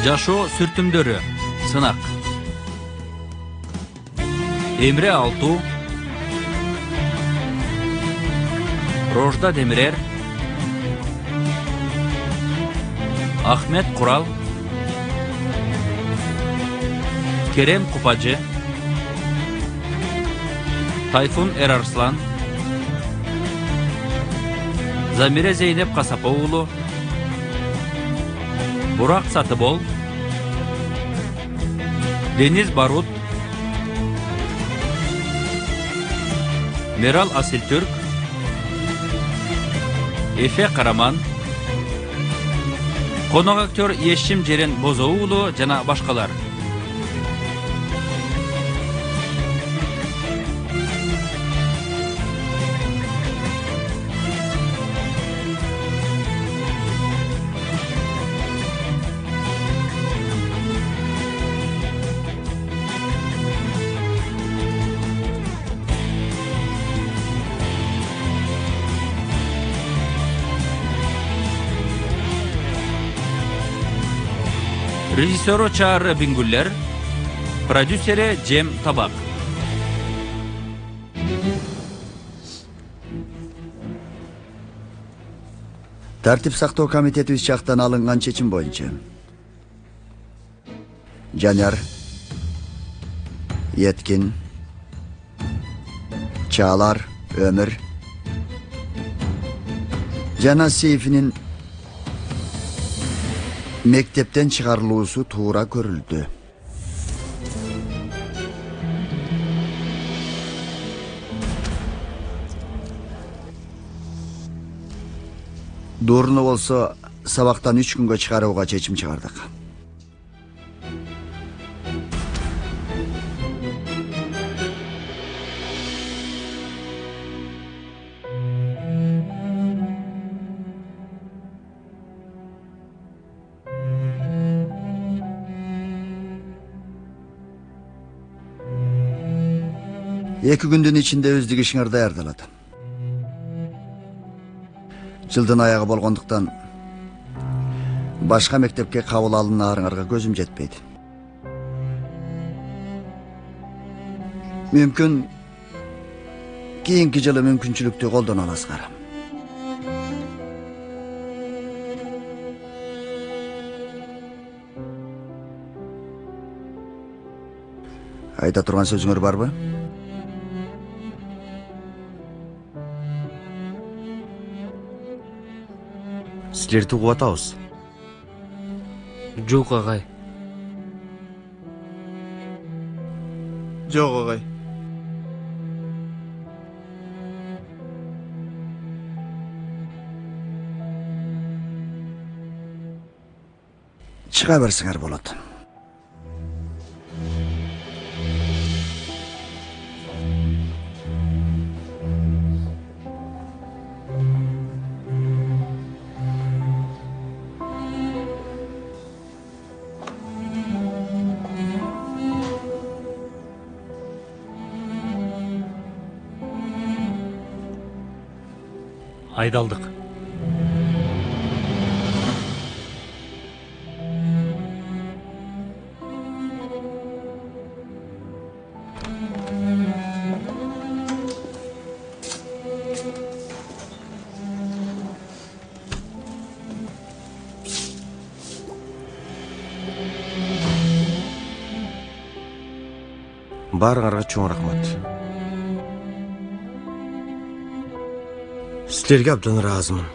Жашоо сүртүмдөрү. Сынак. Эмре Алтуу, Рожда Демирер, Ахмет Курал, Керем Купажы, Тайфун Эрарслан, Замире Зейнеп Касапоулу, Бурак Сатыбол, Дениз Барут, Мерал Асилтүрк, Эфе Караман, конок актер Ешим Жерен Бозоулу жана башкалар. Режиссеру Чаар Бингуллер, продюсери Джем Табак. Тартип сактоо комитетибиз жактан алынган чечим боюнча Жанар, Еткин, Чалар, Өмүр жана Сейфинин мектептен чыгарылуусу туура көрүлдү. Дурну болсо сабактан 3 күнгө чыгарууга чечим чыгардык. Эки күндүн ичинде өздүк ишиңер даярдалат. Жылдын аягы болгондуктан башка мектепке кабыл алынаарыңарга көзүм жетпейт. Мүмкүн кийинки жылы мүмкүнчүлүктү колдоно аласыздар. Айта турган сөзүңөр барбы? Силерди угуп атабыз. Жок агай. Жок агай. Чыга берсиңер болот. Айдалдык. Баарыңарга чоң рахмат. Силерге абдан ыраазымын.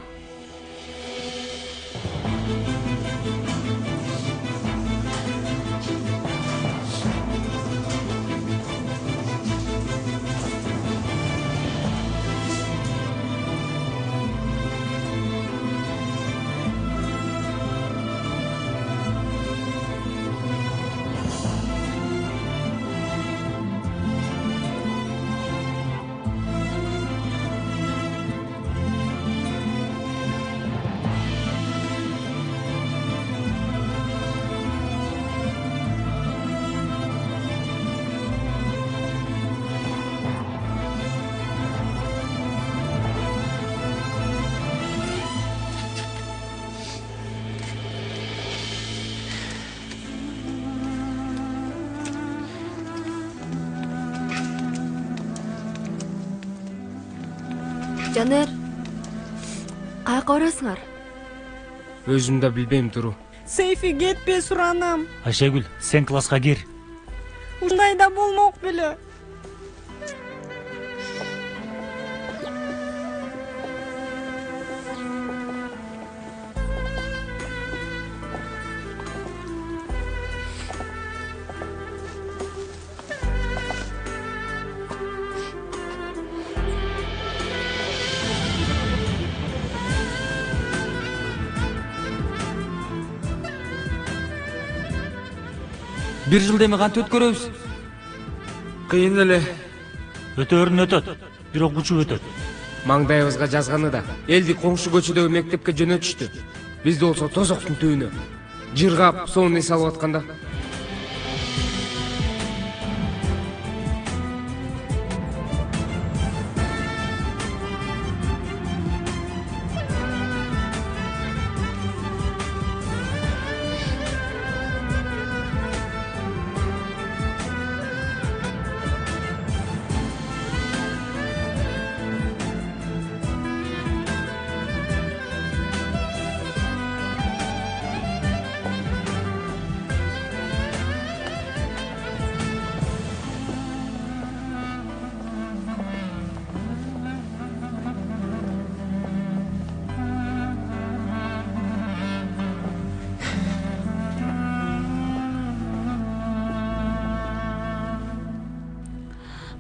Жанер, каяка барасыңар? Өзүм да билбейм туру. Сейфи кетпе суранам. Айшегүл, сен класска кир. Ушундай да болмок беле. Bir жыл эми кантип өткөрөбүз? Кыйын эле. Өтөрүн өтөт, бирок учуп өтөт. Маңдайыбызга жазганы да. Элди коңшу көчөдөгү мектепке жөнөтүштү. Бизди болсо тозоктун түбүнө. Жыргап, сонун эс алып атканда.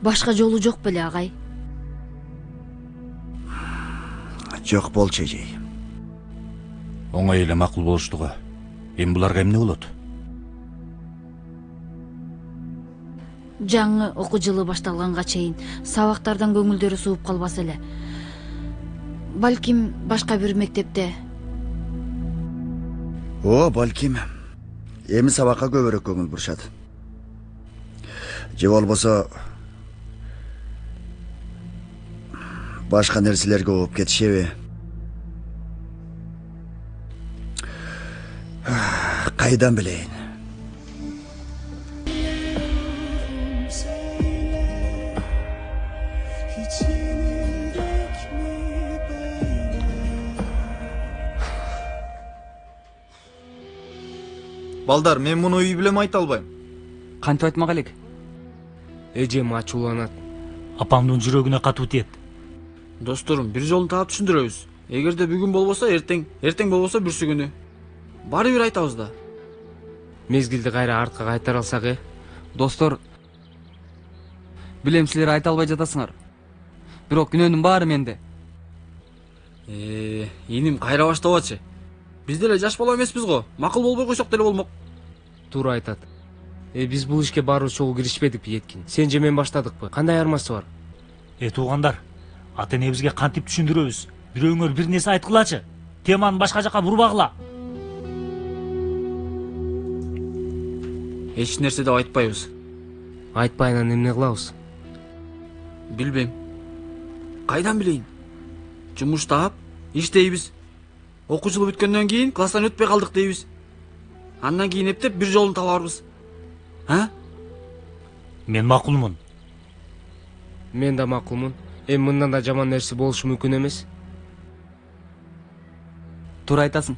Башка жолу жок беле, агай? Жок болчу эжей. Оңой эле макул болуштуга. Эми буларга эмне болот? Жаңы окуу жылы башталганга чейин сабактардан көңүлдөрү сууп калбаса эле. Балким башка бир мектепте. Балким. Эми сабакка көбүрөөк көңүл бурушат. Же болбосо башка нерселерге болуп кетишеби? Кайдан билейин? Балдар, мен муну үй билем айта албайм. Кантип айтмак элек? Эжем ачууланат. Апамдын жүрөгүнө катуу тиет. Досторум, бир жолун таап түшүндүрөбүз. Эгерде бүгүн болбосо эртең болбосо бүрсү күнү. Баары бир айтабыз да. Мезгилди кайра артка кайтара алсак Достор, билем силер айта албай жатасыңар. Бирок күнөөнүн баары менде. Иним кайра баштабачы. Биз деле жаш бала эмеспиз го. Макул болбой койсок деле болмок. Туура айтат. Биз бул ишке баарыбыз чогуу киришпедикпи Еткин? Сен же мен баштадыкпы? Кандай айырмасы бар? Туугандар, ата энебизге кантип түшүндүрөбүз? Бирөөңөр бир нерсе айткылачы. Теманы башка жака бурбагыла. Эч нерсе деп айтпайбыз. Айтпайынан эмне кылабыз? Билбейм. Кайдан билейин? Жумуш таап, иштейбиз. Окуу жылы бүткөндөн кийин класстан өтпөй калдык дейбиз. Андан кийин эптеп бир жолун табарбыз. Мен макулмун. Мен да макулмун. Эми мындан да жаман нерсе болушу мүмкүн эмес. Туура айтасың.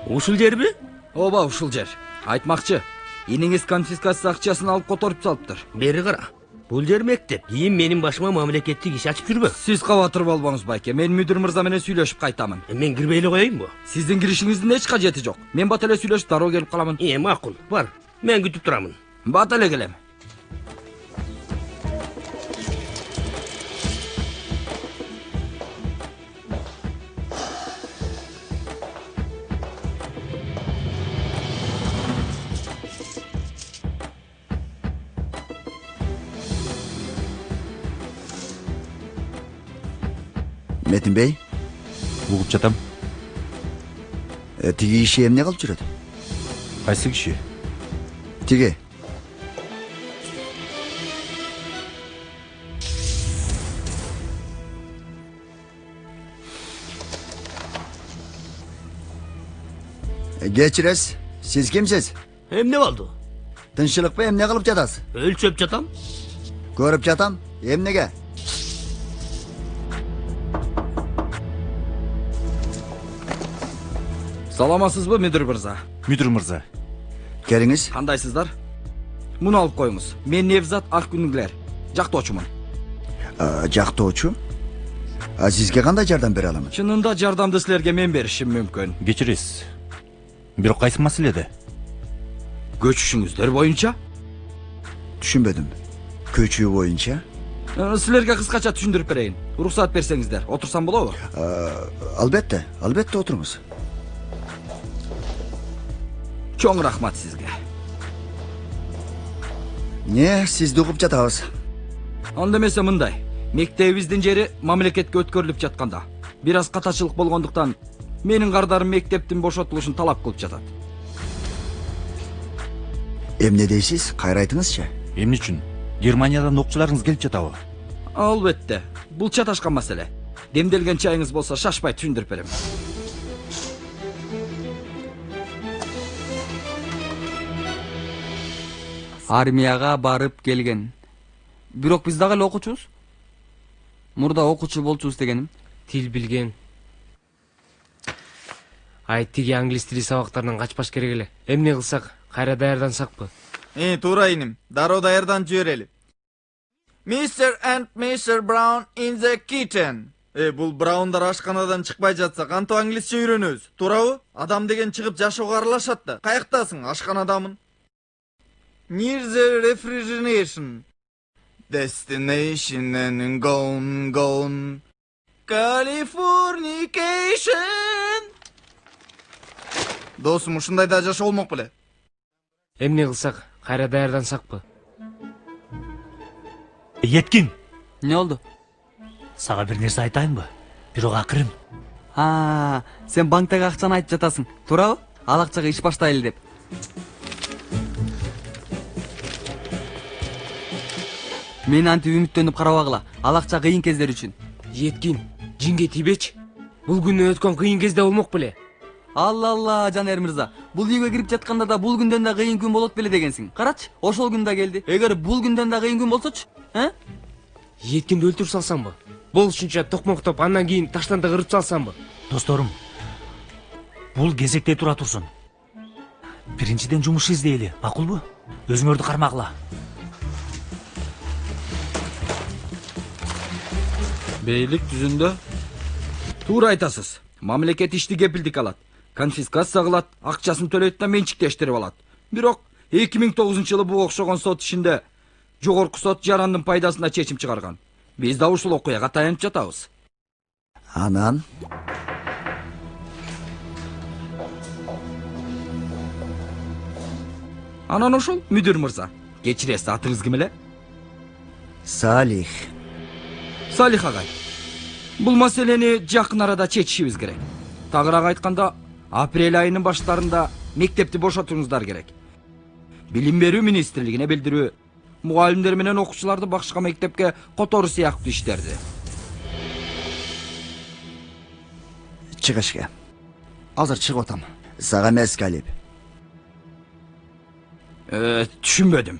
Ушул жерби? Ооба, ушул жер. Айтмакчы, иниңиз конфискация акчасын алып которуп салыптыр. Бери кара. Бул жер мектеп. Кийин менин башыма мамлекеттик иш ачып жүрбө. Сиз кабатыр болбоңуз байке. Мен мүдүр мырза менен сүйлөшүп кайтамын. Мен кирбей эле коеюнбу? Сиздин киришиңиздин эч кажети жок. Мен бат эле сүйлөшүп дароо келип каламын. Макул. Бар. Мен күтүп турамын. Бат эле келем. Метин Бey, Угуп жатам. тиги иши эмне кылып жүрөт? Кайсы киши? Тиги. Geçires. Siz kimsiz? Emne oldu? Tinchlik em ne kılıp jatasiz? Ölçöp jatam. Görüp jatam. Emnege? Саламатсызбы müdür мырза? Müdür mırza. Keliңиz. Кандайсыздар? Муну алып коюңуз. Мен Невзат Аккүнүглер. Жактоочумун. Жактоочу. Сизге кандай жардам бере аламын? Чынында жардамды силерге мен беришим мүмкүн. Geçiriz. Бирок кайсы маселеде? Көчүшүңүздөр боюнча? Түшүнбөдүм. Көчүү боюнча? Силерге кыскача түшүндүрүп берейин. Уруксат берсеңиздер, отурсам болобу? Албетте, албетте отуруңуз. Чоң рахмат сизге. Не, сизди угуп жатабыз. Анда эмесе мындай. Мектебибиздин жери мамлекетке өткөрүлүп жатканда бир аз катачылык болгондуктан менин кардарым мектептин бошотулушун талап кылып жатат. Эмне дейсиз? Кайра айтыңызчы. Эмне үчүн? Германиядан окуучуларыңыз келип жатабы? Албетте. Бул чаташкан маселе. Демделген чайыңыз болсо шашпай түшүндүрүп берем. Армияга барып келген. Бирок биз дагы эле окуучубуз. Мурда окуучу болчубуз дегеним. Тил билген. Ай тиги англис тили сабактарынан качпаш керек эле. Эмне кылсак, кайра даярдансакпы? Туура иним. Дароо даярдан жиберели. Mr. and Mr. Brown in the kitchen. Бул Браундар ашканадан чыкпай жатса, кантип англисче үйрөнөбүз? Туурабы? Адам деген чыгып жашоого аралашат да. Каяктасың? Ашканадамын. Near the refrigeration. Destination and gone. Californication. Досум, ушундай да жашоо болмок беле? Эмне кылсак, кайра даярдансакпы? Еткин, Не болду? сага бир нерсе айтайынбы? Бирок акырын. Сен банктагы акчаны айтып жатасың. Туурабы? Ал акчага иш баштайлы деп. Мен антип үмүттөнүп карабагыла. Ал акча кыйын кездер үчүн. Еткин, жинге тийбечи. Бул күнү өткөн кыйын кезде болмок беле. Алла, Жанер мырза. Бул үйгө кирип жатканда да бул күндөн да кыйын күн болот беле дегенсиң. Карачы, ошол күн да келди. Эгер бул күндөн да кыйын күн болсочу, Еткинди өлтүрүп салсамбы? Болушунча токмоктоп андан кийин таштанды кырып салсамбы? Досторум, бул кезектей тура турсун. Биринчиден жумуш издейли, макулбу? Өзүңөрдү кармагыла. Бейлик түзүндө. Туура айтасыз. Мамлекет ишти кепилдик алат. Конфискация кылат, акчасын төлөйт да менчиктештирип алат. Бирок 2009-жылы бул окшогон сот ишинде жогорку сот жарандын пайдасына чечим чыгарган. Биз да ушул окуяга таянып жатабыз. Анан? Анан ошол мүдүр мырза. Кечиресиз, атыңыз ким эле? Салих. Салих агай. Бул маселени жакын арада чечишибиз керек. Тагыраак айтканда, апрель айынын баштарында мектепти бошотуңуздар керек. Билим берүү министрлигине билдирүү, мугалимдер менен окуучуларды башка мектепке которуу сыяктуу иштерди. Чыгышка. Азыр чыгып атам. Сага эмес, Калип. Түшүнбөдүм.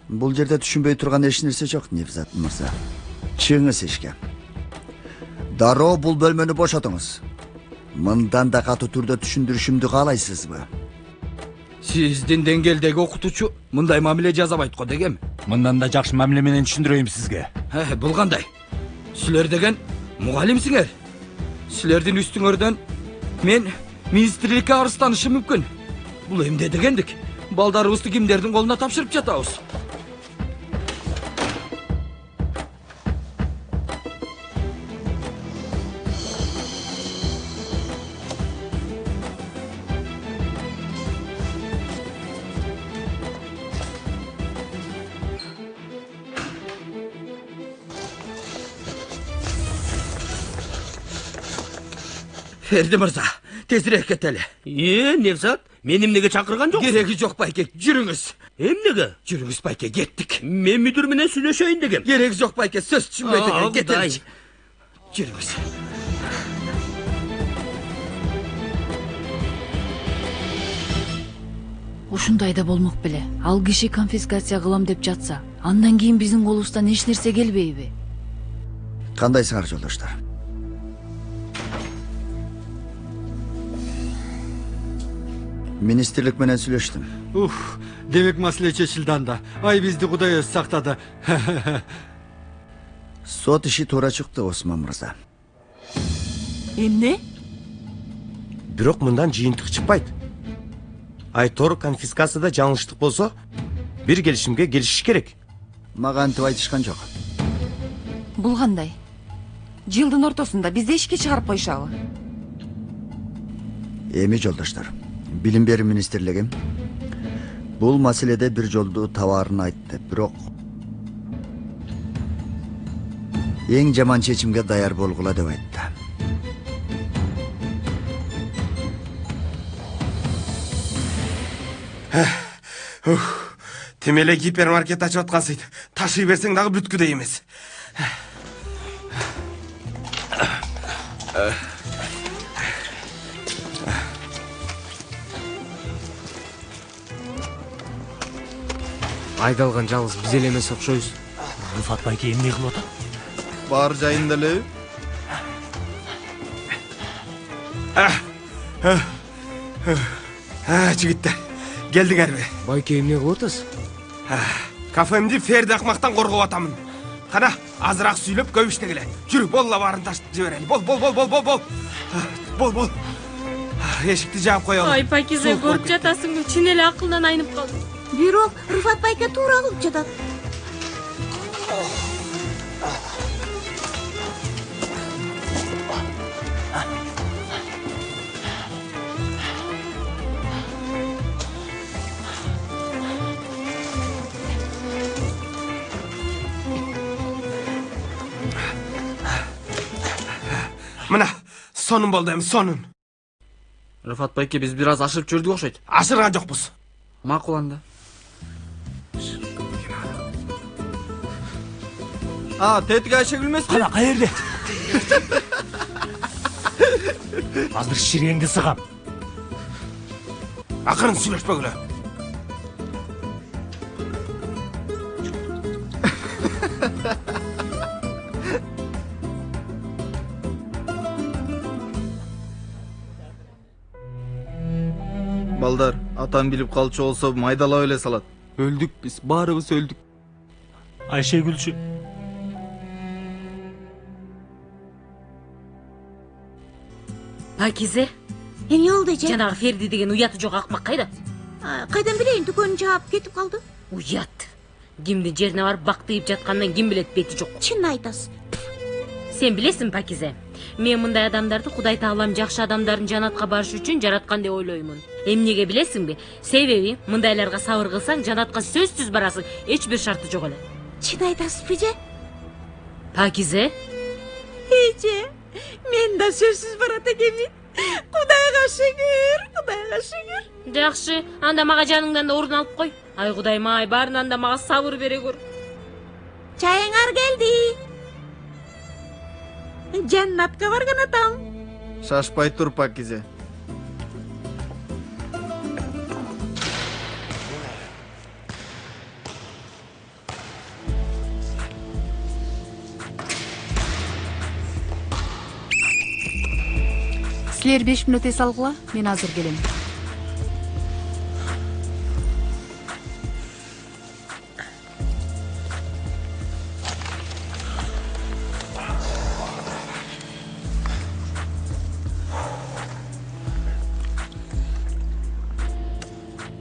Бул жерде түшүнбөй турган эч нерсе жок, Невзат мырза. Чыгыңыз ишке. Дароо бул бөлмөнү бошотуңуз. Мындан да катуу түрдө түшүндүрүшүмдү каалайсызбы? Сиздин деңгээлдеги окутуучу мындай мамиле жасабайт го дегем. Мындан да жакшы мамиле менен түшүндүрөйүм сизге. Бул кандай? Силер деген мугалимсиңер. Силердин үстүңөрдөн мен министрликке арызданышым мүмкүн. Бул эмне дегендик? Балдарыбызды кимдердин колуна тапшырып жатабыз? Ферди мырза, тезирээк кетели. Невзат, мен эмнеге чакырган жоксуң? Кереги жок байке, жүрүңүз. Эмнеге? Жүрүңүз байке, кеттик. Мен мүдүр менен сүйлөшөйүн дегем. Кереги жок байке, сөз түшүнбөй деген, Кудай. кетели. Жүрүңүз. ушундай да болмок беле. Ал киши конфискация кылам деп жатса, андан кийин биздин колубуздан эч нерсе келбейби? Кандайсыңар жолдоштор? Министрлик менен сүйлөштүм. Демек маселе чечилди анда. Ай бизди Кудай өз сактады. Сот иши туура чыкты, Осман мырза. Эмне? Бирок мындан жыйынтык чыкпайт. Айтор конфискацияда жаңылыштык болсо, бир келишимге келишиш керек. Мага антип айтышкан жок. Бул кандай? Жылдын ортосунда бизди ишке чыгарып коюшабы? Эми жолдоштор, Билим берүү министрлиги бул маселеде бир жолду табаарын айтты, бирок эң жаман чечимге даяр болгула деп айтты. Темеле гипермаркет ачып аткансыйт. Ташый берсең дагы бүткүдөй эмес. Айдалган жалгыз биз эле эмес окшойбуз. Рыфат байке эмне кылып атат? Бар жайында эле. Жигиттер, келдиңерби? Байке эмне кылып атасыз? Кафемди Ферди акмактан коргоп атамын. Кана, азыраак сүйлөп көп иштегиле. Жүрү, болла баарын ташып жиберели. Бол. Эшикти жаап коелу. Ай, Пакизе, көрүп жатасыңбы? Чын эле акылдан айнып калдым. Бирок Рыфат байке туура кылып жатат. Мына, сонун болду эми, сонун. Рыфат байке, биз бир аз ашырып жүрдүк окшойт. Ашырган жокпуз. Макул анда. Тетиги айша билмесби? Кана каерде? Азыр ширеңди сыгам. Акырын сүйлөшпөгүлө. Балдар, атан билип калчу болсо майдалап эле салат. Өлдүк биз, баарыбыз өлдүк. Айше Гүлчү. Пакизе, Эмне болду эже? жанагы Ферди деген уяты жок акмак кайда? Кайдан билейин, дүкөнүн жаап кетип калды. Уят. Кимдин жерине барып бактыйып жаткандан ким билет, бети жок. Чын айтасыз. Сен билесиң, Пакизе. Мен мындай адамдарды Кудай Таалам жакшы адамдардын жанатка барышы үчүн жараткан деп ойлоймун. Эмнеге билесиңби? Себеби мындайларга сабыр кылсаң, жанатка сөзсүз барасың, эч бир шарты жок эле. Чын айтасызбы эже? Пакизе? Эже, мен да сөзсүз барат экенмин. Кудайга шүгүр. Жакшы, анда мага жаныңдан да орун алып кой. Ай Кудайым ай, баарынан да мага сабыр бере көр. Чайыңар келди. Жаннатка барган атам. Шашпай тур, Пакизе. Силер 5 мүнөт эс алгыла, мен азыр келем.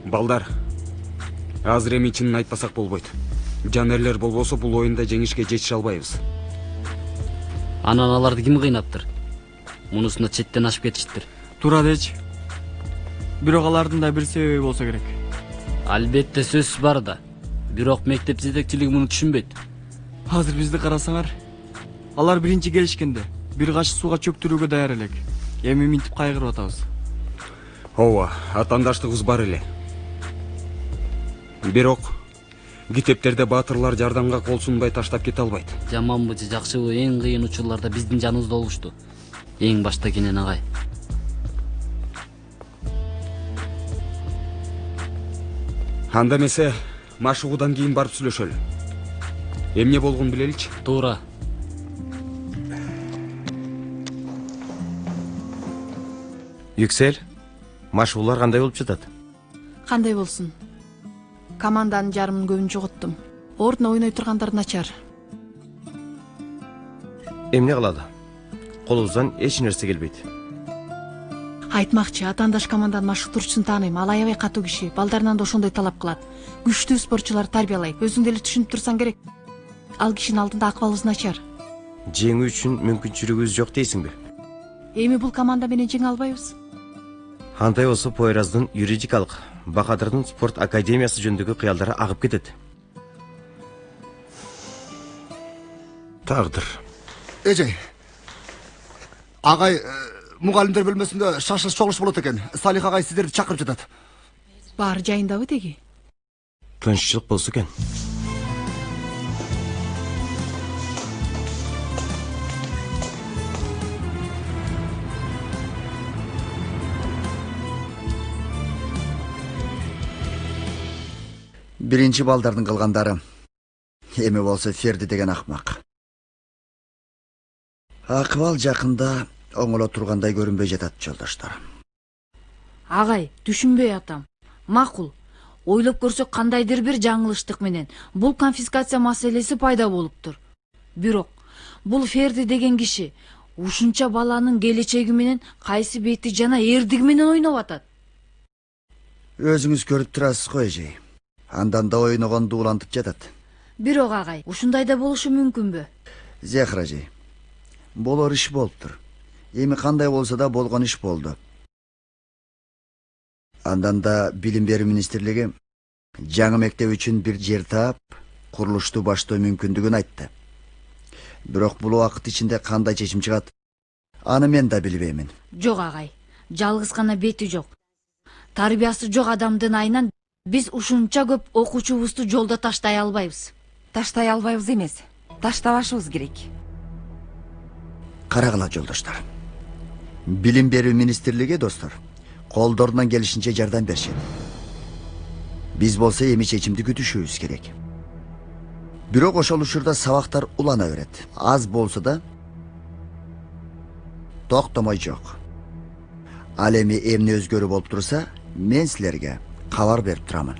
Балдар, азыр эми чынын айтпасак болбойт. Жанерлер болбосо бул оюнда жеңишке жетише албайбыз. Анан аларды ким кыйнаптыр? Мунусунда четтен ашып кетиштир. Туура дечи. Бирок алардын да бир себеби болсо керек. Албетте сөзсүз бар да. Бирок мектеп жетекчилиги муну түшүнбөйт. Азыр бизди карасаңар. Алар биринчи келишкенде бир качы сууга чөктүрүүгө даяр элек. Эми минтип кайгырып атабыз. Ооба, атандаштыгыбыз бар эле. Бирок китептерде баатырлар жардамга кол сунбай таштап кете албайт. Жаманбы же жакшыбы, эң кыйын учурларда биздин жаныбызда болушту. Эң башта кенен агай. Анда эмесе машыгуудан кийин барып сүйлөшөлү. Эмне болгонун билеличи. Туура. Yüksel, машыгуулар кандай болуп жатат? Кандай болсун? Команданын жарымын көбүн жоготтум. Ордуна ойной тургандар начар. Эмне кылалы? Колубуздан эч нерсе келбейт. Айтмакчы, атаандаш команданын машыктыруучусун тааныйм. Ал аябай катуу киши. Балдарынан да ошондой талап кылат. Күчтүү спортчулар тарбиялайт. Өзүң деле түшүнүп турсаң керек. Ал кишинин алдында акыбалыбыз начар. Жеңүү үчүн мүмкүнчүлүгүбүз жок дейсиңби? Эми бул команда менен жеңе албайбыз. Андай болсо Поираздын юридикалык, Бакадырдын спорт академиясы жөнүндөгү кыялдары агып кетет. Тагдыр. Эжей. Агай, мугалимдер бөлмөсүндө шашылыш чогулуш болот экен. Салих агай сиздерди чакырып жатат. Баары жайындабы теги? Тынччылык болсо экен. Биринчи балдардын кылгандары. Эми болсо Ферди деген акмак. Акыбал жакында оңоло тургандай көрүнбөй жатат, жолдоштор. Агай, түшүнбөй атам. Макул. Ойлоп көрсөк кандайдыр бир жаңылыштык менен бул конфискация маселеси пайда болуптур. Бирок бул Ферди деген киши ушунча баланын келечеги менен кайсы бети жана эрдиги менен ойноп атат. Өзүңүз көрүп турасыз го, эжей. Андан да ойногонду улантып жатат. Бирок агай, ушундай да болушу мүмкүнбү? Зехра эжей, болор иш болуптур. Эми кандай болсо да болгон иш болду. Андан да Билим берүү министрлиги жаңы мектеп үчүн бир жер таап, курулушту баштоо мүмкүндүгүн айтты. Бирок бул убакыт ичинде кандай чечим чыгат, аны мен да билбеймин. Жок агай, жалгыз гана бети жок. Тарбиясы жок адамдын айынан биз ушунча көп окуучубузду жолдо таштай албайбыз. Таштай албайбыз эмес, таштабашыбыз керек. Карагыла, жолдоштор. Билим берүү министрлиги, достор, колдорунан келишинче жардам беришет. Биз болсо эми чечимди күтүшүбүз керек. Бирок ошол учурда сабактар улана берет. Аз болсо да токтомой жок. Ал эми эмне өзгөрүү болуп турса, мен силерге кабар берип турамын.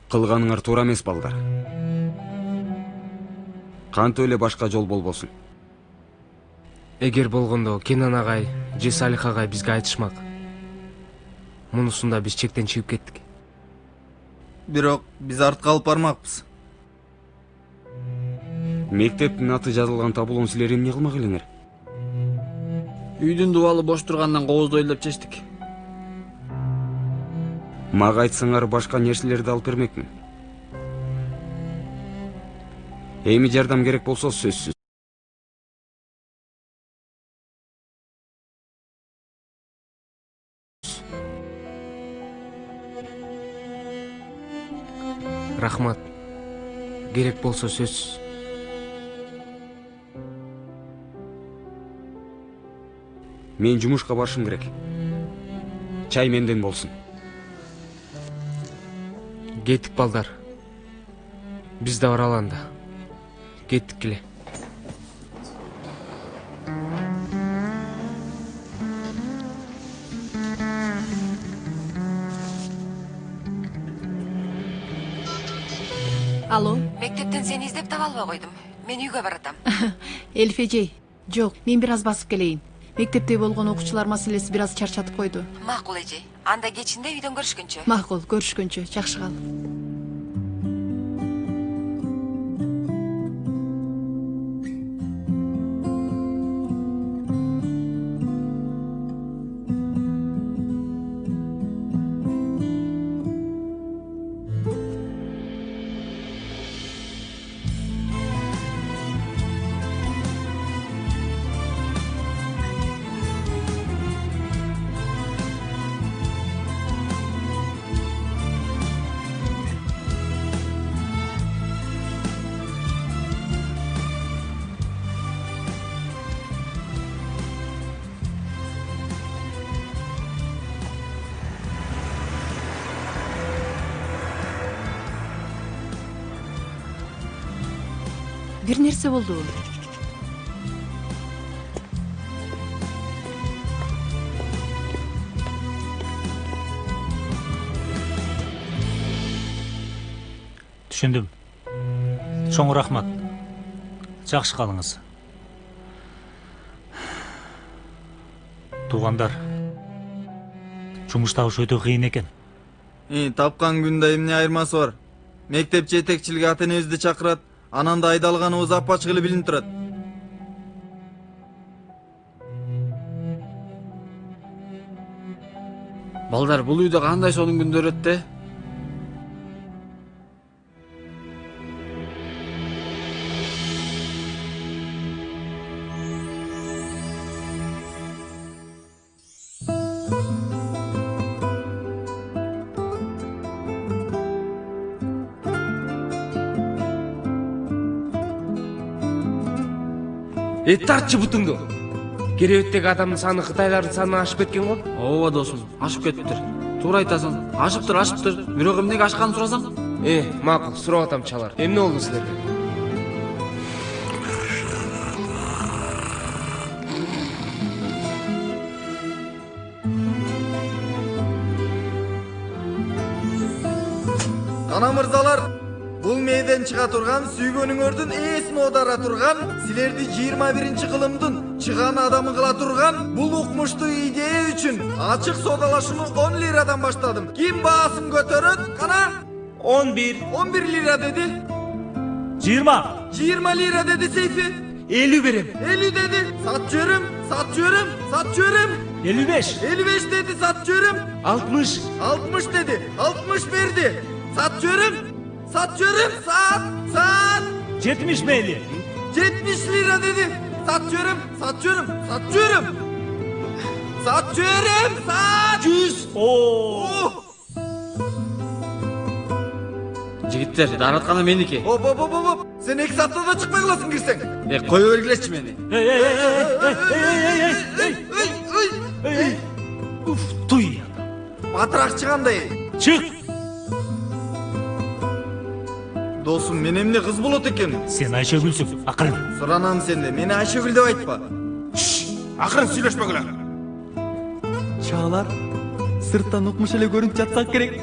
Кылганыңар туура эмес, балдар. Кантип эле башка жол болбосун. Эгер болгондо Кенан агай же Салих агай бизге айтышмак. Мунусунда биз чектен чыгып кеттик. Бирок биз артка калып бармакпыз. Мектептин аты жазылган табулон силер эмне кылмак элеңер? Үйдүн дубалы бош тургандан кооздой ойлоп чечтик. Мага айтсаңар башка нерселерди алып бермекмин. Эми жардам керек болсо сөзсүз. Рахмат. Керек болсо сөзсүз. Мен жумушка барышым керек. Чай менден болсун. Кеттик балдар. Биз да бара аланда. Кеттик келе. Алло, Мектептен сени издеп таба албай койдум. Мен үйгө баратам. Эльф эжей. Жок, мен бир аз басып келейин. Мектепте болгон окуучулар маселеси бир аз чарчатып койду. Макул эжей. Анда кечинде үйдөн көрүшкөнчө. Макул, көрүшкөнчө. Жакшы кал. Бир нерсе болду. Түшүндүм. Чоң рахмат. Жакшы калыңыз. Туугандар. Жумуш табыш өтө кыйын экен. Тапкан күндө эмне айырмасы бар? Мектеп жетекчилиги ата-энебизди чакырат, анан да айдалганыбыз апачык эле билинип турат. Балдар, бул үйдө кандай сонун күндөр өттү? Тартчы бутуңду. Керебеттеги адамдын саны Кытайлардын санынан ашып кеткен го? Ооба досум, ашып кетиптир. Туура айтасың. Ашыптыр. Бирок эмнеге ашканын сурасаң? Макул, сурап атам чалар. Эмне болду силерге? Ана мырзалар, бул мээден чыга турган сүйгөнүңөрдүн ээсин оодара турган, силерди 21-кылымдын чыган адамы кыла турган бул укмуштуу идея үчүн ачык соодалашууну 10 лирадан баштадым. Ким баасын көтөрөт? Кана? 11. 11 лира деди. 20. 20 лира деди Сейфи. 50 берем. 50 dedi. Sat diyorum. 55. 55 dedi, sat diyorum. 60. 60 dedi. 60 verdi. Sat diyorum. Sat. 70 mi 50? 70 lira dedi. Sat diyorum. 100. Oo. Жигиттер, даратканы меники. Hop. Sen ek satta da çıkmay kılasın girsen. Koyu belgileşçi beni. Hey. Uf, tuy. Batırak çıkanday. Çık. Dostum, men emne kız bulut eken. Sen Ayşegülsün, akırın. Soranam sende, meni Ayşegül dep aytpa. Акырын сүйлөшпөгүлөр. Çağlar, sırttan ukmuş ele görünüp жатсак керек.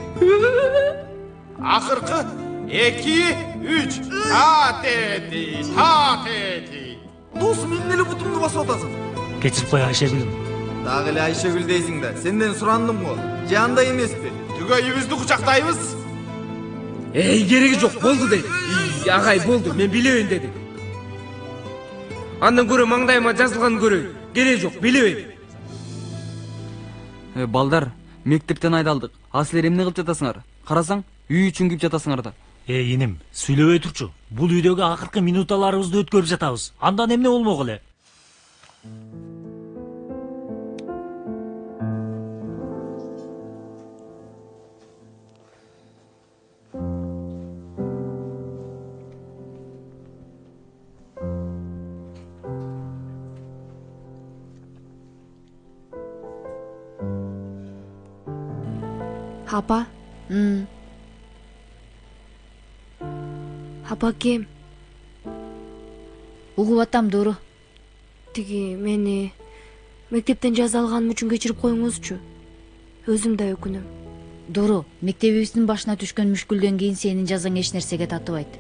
Акыркы 2 3 Татети. Dostum, emne ele butumdu basıp atasın. Geçirip koy Ayşegül'üm. Dagı ele Ayşegül deysin da, senden surandım go. Janda emespi. Түгөйүбүздү кучактайбыз. Кереги жок, болду дейт. Агай, болду, мен билебейм дедим. Андан көрө маңдайыма жазылганын көрөйүн. Кереги жок, билебейм. Балдар, мектептен айдалдык. А силер эмне кылып жатасыңар? Карасаң, үй үчүн кип жатасыңар да. Иним, сүйлөбөй турчу. Бул үйдөгү акыркы минуталарыбызды өткөрүп жатабыз. Андан эмне болмок эле? Апа, Апакем, угуп атам Дору. тиги мени мектептен жаза алганым үчүн кечирип коюңузчу. Өзүм да өкүнөм. Дору, мектебибиздин башына түшкөн мүшкүлдөн кийин сенин жазаң эч нерсеге татыбайт.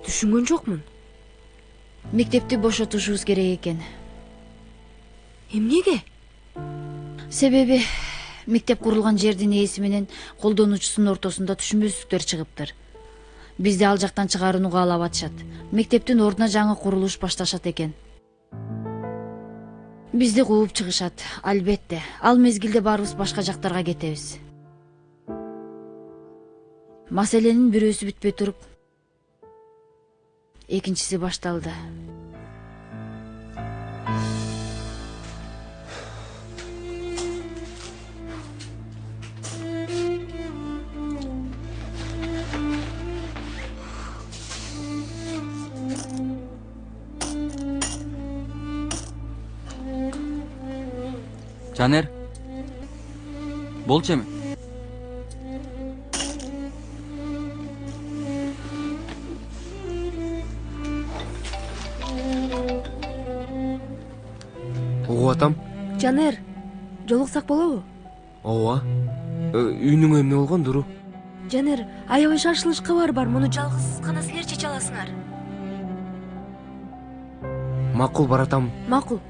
Түшүнгөн жокмун. Мектепти бошотушубуз керек экен. Эмнеге? Себеби мектеп курулган жердин ээси менен колдонуучусунун ортосунда түшүнбөстүктөр чыгыптыр. Бизди ал жактан чыгарууну каалап атышат. Мектептин ордуна жаңы курулуш башташат экен. Бизди кууп чыгышат. Албетте, ал мезгилде баарыбыз башка жактарга кетебиз. Маселенин бирөөсү бүтпөй туруп, экинчиси башталды. Caner. Bolçu emi? Угуп атам. Жанер, жолуксак болобу? Ооба. Үйүнүң эмне болгон Дуру? Жанер, аябай шашылыш кабар бар. Муну жалгыз гана силер чече аласыңар. Макул баратам. Макул.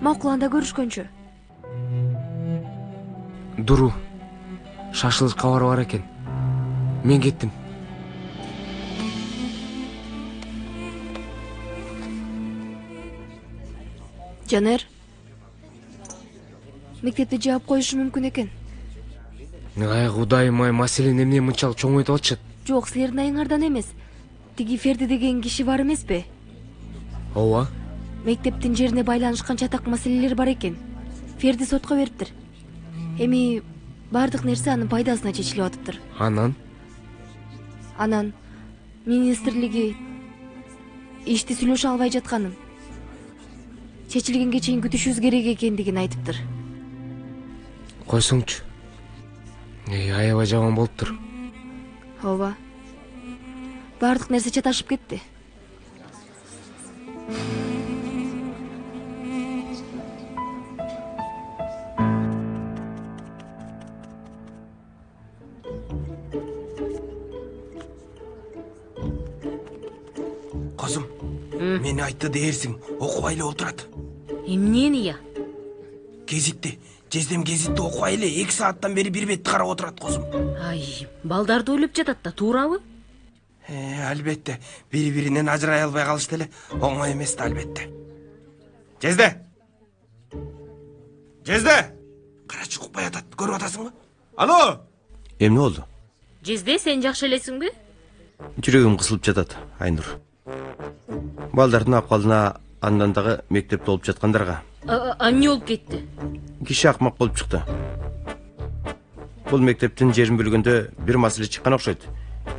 Макул, анда көрүшкөнчө. Дуру. Шашылыш кабар бар экен. Мен кеттим. Жанер. Мектепти жаап коюшу мүмкүн экен. Ай Кудайым ай, маселе эмне мынчалык чоңойтуп атышат? Жок, силердин айыңардан эмес. Тиги Ферди деген киши бар эмеспи? Ооба. Мектептин жерине байланышкан чатак маселелер бар экен. Ферди сотко бериптир. Эми бардык нерсе анын пайдасына чечилип атыптыр. Анан министрлиги ишти сүйлөшө албай жатканын, чечилгенге чейин күтүшүбүз керек экендигин айтыптыр. Койсоңчу. Аябай жаман болуптур. Ооба. Бардык нерсе чаташып кетти. Козум, мени айтты дээрсиң, окубай эле отурат. Эмнени я? Гезитти, Жездем гезитти окубай эле 2 сааттан бери бир бетти карап отурат Козум. Ай, балдарды ойлоп жатат да, туурабы? Албетте, бири-биринен ажырай албай калышты эле оңой эмес да, албетте. Жезде! Жезде! Карачы укпай атат, көрүп атасыңбы? Алло! Эмне болду? Жезде, сен жакшы элесиңби? Жүрөгүм кысылып жатат, Айнур. Балдардын абкалына, андан дагы мектепте болуп жаткандарга. Эмне болуп кетти? Киши акмак болуп чыкты. Бул мектептин жерин бөлгөндө бир маселе чыккан окшойт.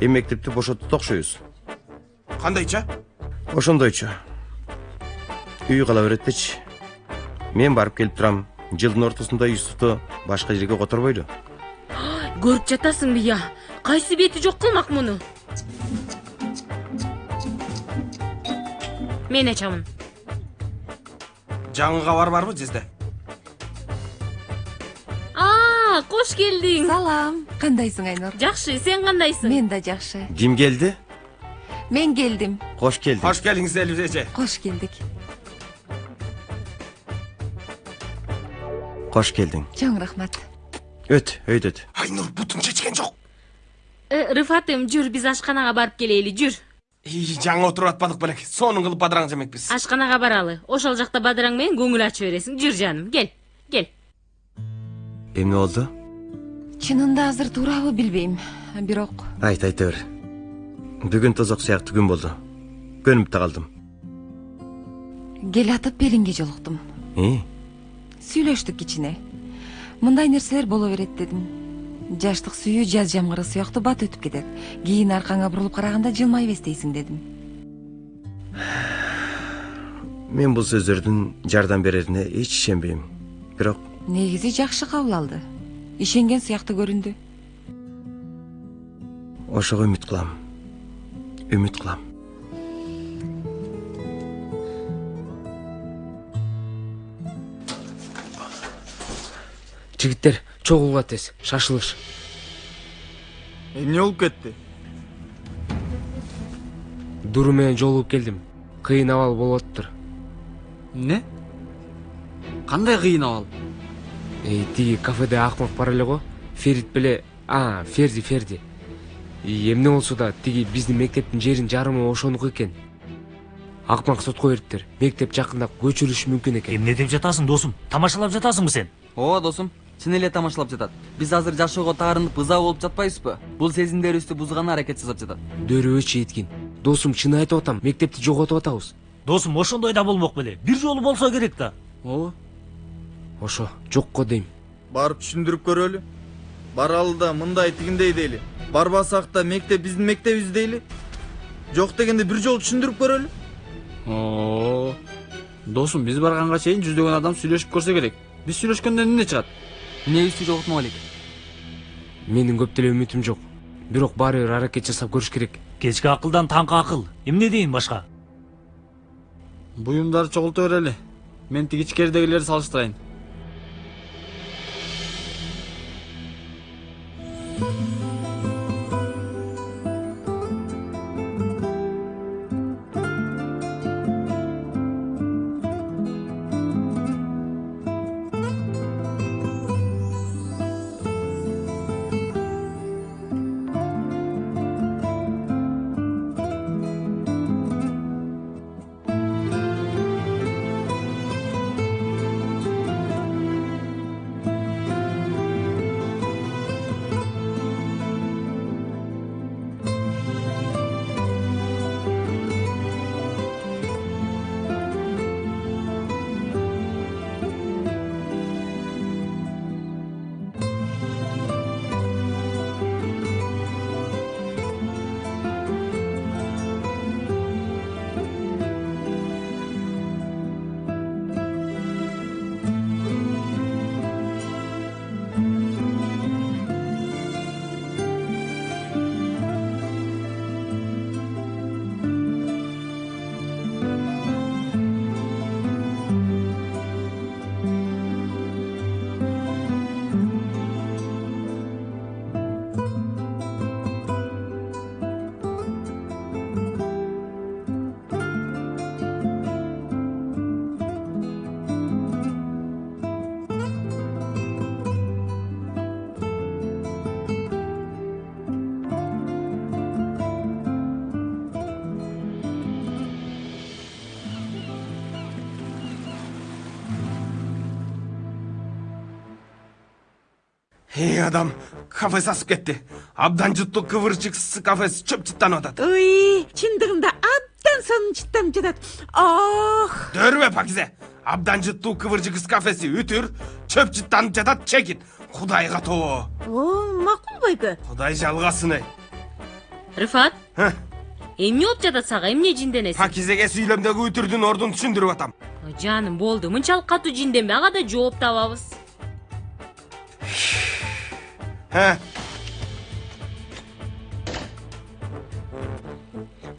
Эми мектепти бошотуп окшойбуз. Кандайча? Ошондойчу. Үй кала береттичи. Мен барып келип турам. Жылдын ортосунда Юсуфту башка жерге которбойлу. Көрүп жатасыңбы я? Кайсы бети жок кылмак муну? Мен ачамын. Жаңы кабар барбы, Жезде? Кош келдиң. Салам. Кандайсың, Айнур? Жакшы, сен кандайсың? Мен да жакшы. Ким келди? Мен келдим. Кош келдиң. Кош келиңиз, Элиз эже. Кош келдик. Кош келдиң. Чоң рахмат. Өйдөт. Айнур бутун чечкен жок. Рыфатым, жүр, биз ашканага барып келели, жүр. Жаңы отуруп атпадык белек. Сонун кылып бадыраң жемекпиз. Ашканага баралы. Ошол жакта бадыраң менен көңүл ачы бересиң. Жүр жаным, кел. Эмне болду? Чынында азыр туурабы билбейм, бирок Айта бер. Бүгүн тозок сыяктуу күн болду. Көнүп да калдым. кел атып Белинге жолуктум. Сүйлөштүк кичине. Мындай нерселер боло берет дедим. Жаштык сүйүү жаз жамгыры сыяктуу бат өтүп кетет. Кийин аркаңа бурулуп караганда жылмай бестейсиң дедим. Мен бул сөздөрдүн жардам берерине эч ишенбейм. Бирок Негизи жакшы кабыл алды. Ишенген сыяктуу көрүндү. Ошого үмүт кылам. үмүт кылам. Жигиттер, чогулгула тез, шашылыш. Эмне болуп кетти? Дуру менен жолугуп келдим. Кыйын абал болуп атыптыр. Эмне? Кандай кыйын абал? Тиги кафеде акмак бар эле го. Ферит беле, Ферди. Эмне болсо да тиги биздин мектептин жерин жарымы ошонуку экен. Акмак сотко бериптир. Мектеп жакында көчүрүшү мүмкүн экен. Эмне деп жатасың, досум? Тамашалап жатасыңбы сен? Ооба досум, чын эле тамашалап жатат. Биз азыр жашоого таарынып ыза болуп жатпайбызбы? Бул сезимдерибизди бузганы аракет жасап жатат. Дөөрөбөчү Эткин. Досум, чын айтып атам, мектепти жоготуп атабыз. Досум, ошондой да болмок беле. Бир жолу болсо керек да. Ооба. Ошо, жокко дейм. Барып түшүндүрүп көрөлү. Баралы да мындай тигиндей дейли. Барбасак да мектеп биздин мектебиз дейли. Жок дегенде бир жолу түшүндүрүп көрөлү. Досум, биз барганга чейин жүздөгөн адам сүйлөшүп көрсө керек. Биз сүйлөшкөндөн эмне чыгат? Эмнебизди жоготмок элек? Менин көп деле үмүтүм жок. Бирок баары бир аракет жасап көрүш керек. Кечки акылдан таңкы акыл. Эмне дейин башка? Буюмдарды чогулта берели. Мен тиги ичкеридегилерди салыштырайын. Эй адам, кафе сасып кетти. Абдан жуттуу кыбырчыксыз кафеси чөп жыттанып атат. Ой, чындыгында абдан сонун жыттанып жатат. Ох. Дөрбө Пакизе. Абдан жуттуу кыбырчыксыз кафеси үтүр, чөп жыттанып жатат чекит. Кудайга тоо. Макул байке. Кудай жалгасын эй. Рифат? Эмне болуп жатат сага? Эмне жинденесиң? Пакизеге сүйлөмдөгү үтүрдүн ордун түшүндүрүп атам. Жаным, болду. Мынчалык катуу жинденбе, ага да жооп табабыз.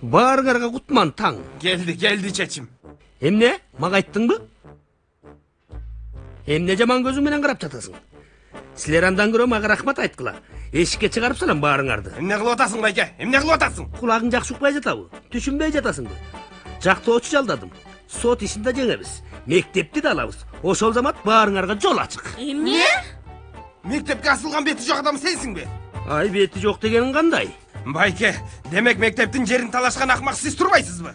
Баарыңарга кутман таң. Келди чечим. Эмне? Мага айттыңбы? Эмне жаман көзүң менен карап жатасың? Силер андан көрө мага рахмат айткыла. Эшикке чыгарып салам баарыңарды. Эмне кылып атасың байке? Эмне кылып атасың? Кулагың жакшы укпай жатабы? Түшүнбөй жатасыңбы? Жактоочу жалдадым. Сот ишинде жеңебиз. Мектепти да алабыз. Ошол замат баарыңарга жол ачык. Эмне? Мектепке асылган бети жок адам сенсиңби? Ай, бети жок дегениң кандай? Байке, демек мектептин жерин талашкан акмак сиз турбайсызбы?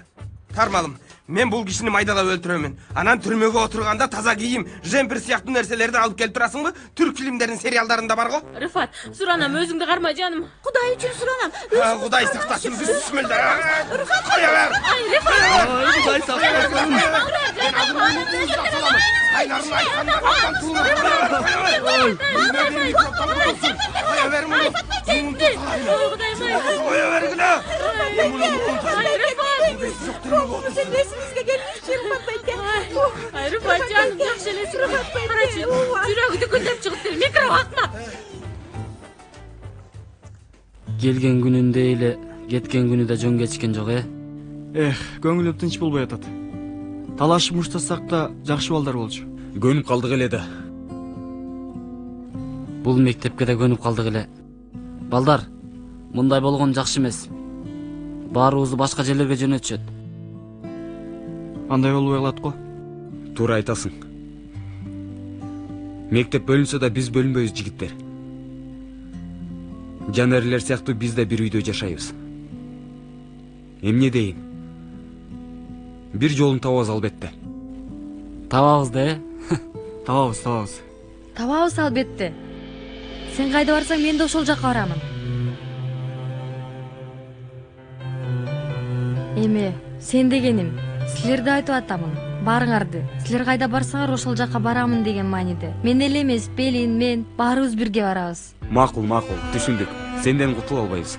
Тармалым, мен бул кишини майдалап өлтүрөмүн. Анан түрмөгө отурганда таза кийим, жемпир сыяктуу нерселерди алып келип турасыңбы? Түрк фильмдеринин сериалдарында бар го. Рифат, суранам, өзүңдү карма жаным. Кудай үчүн суранам. Кудай сактасын, бисмилла. Кое бер. Кудай сактасын. Кайларын айтканда капкан туулар. Кое бер муну. Кое бергиле. Сен несибизге келмешсиң, байке. Ай, Рифат жаным, жакшы элесиң. Карачы, жүрөгү дүкүлдөп чыгып микро атма. Келген күнүндө эле кеткен күнү да жөн кечкен жок көңүлүм тынч болбой атат. Талашып муштасак да жакшы балдар болчу. Көнүп калдык эле да. Бул мектепке да көнүп калдык эле. Балдар, мындай болгон жакшы эмес. Баарыбызды башка жерлерге жөнөтүшөт. Андай болбой калат го. Туура айтасың. Мектеп бөлүнсө да биз бөлүнбөйбүз жигиттер. Жанерлер сыяктуу биз да бир үйдө жашайбыз. Эмне дейин? Бир жолун табабыз албетте. Табабыз да, Табабыз. Табабыз албетте. Сен кайда барсаң мен да ошол жакка барамын. Эми, сен дегеним, силерди айтып атамын. Барыңарды. Силер кайда барсаңар ошол жакка барамын деген мааниде. Мен эле эмес, Пелин, мен баарыбыз бирге барабыз. Макул, түшүндүк. Сенден кутула албайбыз.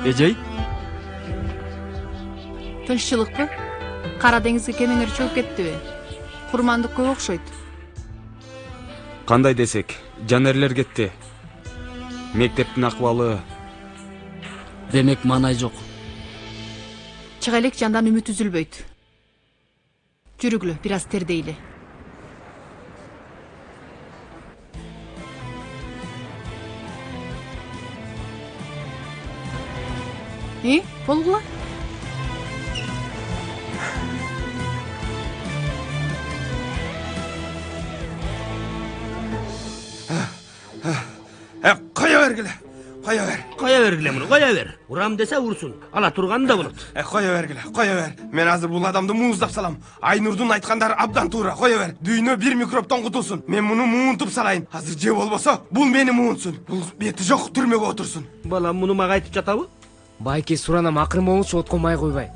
Эжей? Тынччылыкпы? Кара деңизге кемеңер чөгүп кеттиби? Курмандык көп окшойт. Кандай десек, жанерлер кетти. Мектептин акыбалы демек маанай жок. Чыга элек, жандан үмүт үзүлбөйт. Жүрүгүлө, бир аз тердейли. Болгула? Коя бергиле. Коя бергиле муну, коя бер. Урам десе урсун. Ала турганы да болот. Коя бер. Мен азыр бул адамды мууздап салам. Айнурдун айткандары абдан туура. Коя бер. Дүйнө бир микробтон кутулсун. Мен муну муунтуп салайын. Азыр же болбосо, бул мени муунсун. Бул бети жок түрмөгө отурсун. Балам муну мага айтып жатабы? Байке, суранам, акырын болуңчу, отко май койбай.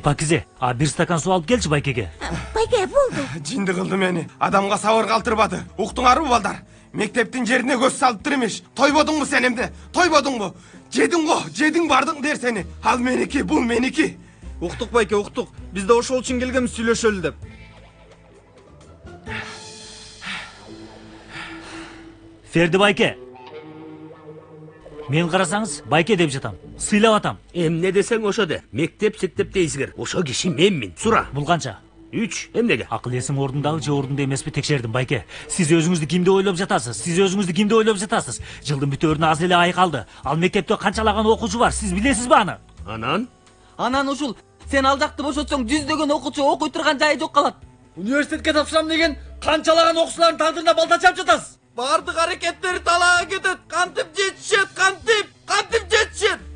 Пакизе, бир стакан суу алып келчи Байкеге. Байке, болду. Жинди кылды мени. Адамга сабыр калтырбады. Уктуңарбы балдар? Мектептин жерине көз салыптыр эмеш. Тойбодуңбу сен эмне? Тойбодуңбу? Жедиң бардың дер сени. Ал меники, бул меники. Уктук Байке, уктук. Биз да ошол үчүн келгенбиз, сүйлөшөлү деп. Ферди Байке. Мен карасаңыз, Байке деп жатам. Сыйлап атам. Эмне десең ошо де. Мектеп дейсиңер. Ошо киши менмин. Сура. Бул канча? 3. Эмнеге? Акыл эсим ордундагы же ордунда эмеспи текшердим, Байке. Сиз өзүңүздү кимди ойлоп жатасыз? Жылдын бүтөөрүнө аз эле ай калды. Ал мектепте канчалаган окуучу бар? Сиз билесизби аны? Анан ушул сен ал жакты бошотсоң жүздөгөн окуучу окуй турган жайы жок калат. Университетке тапшырам деген канчалаган окуучулардын тагдырына балта чапып жатасыз. Бардык аракеттери талаага кетет. Кантип жетишет.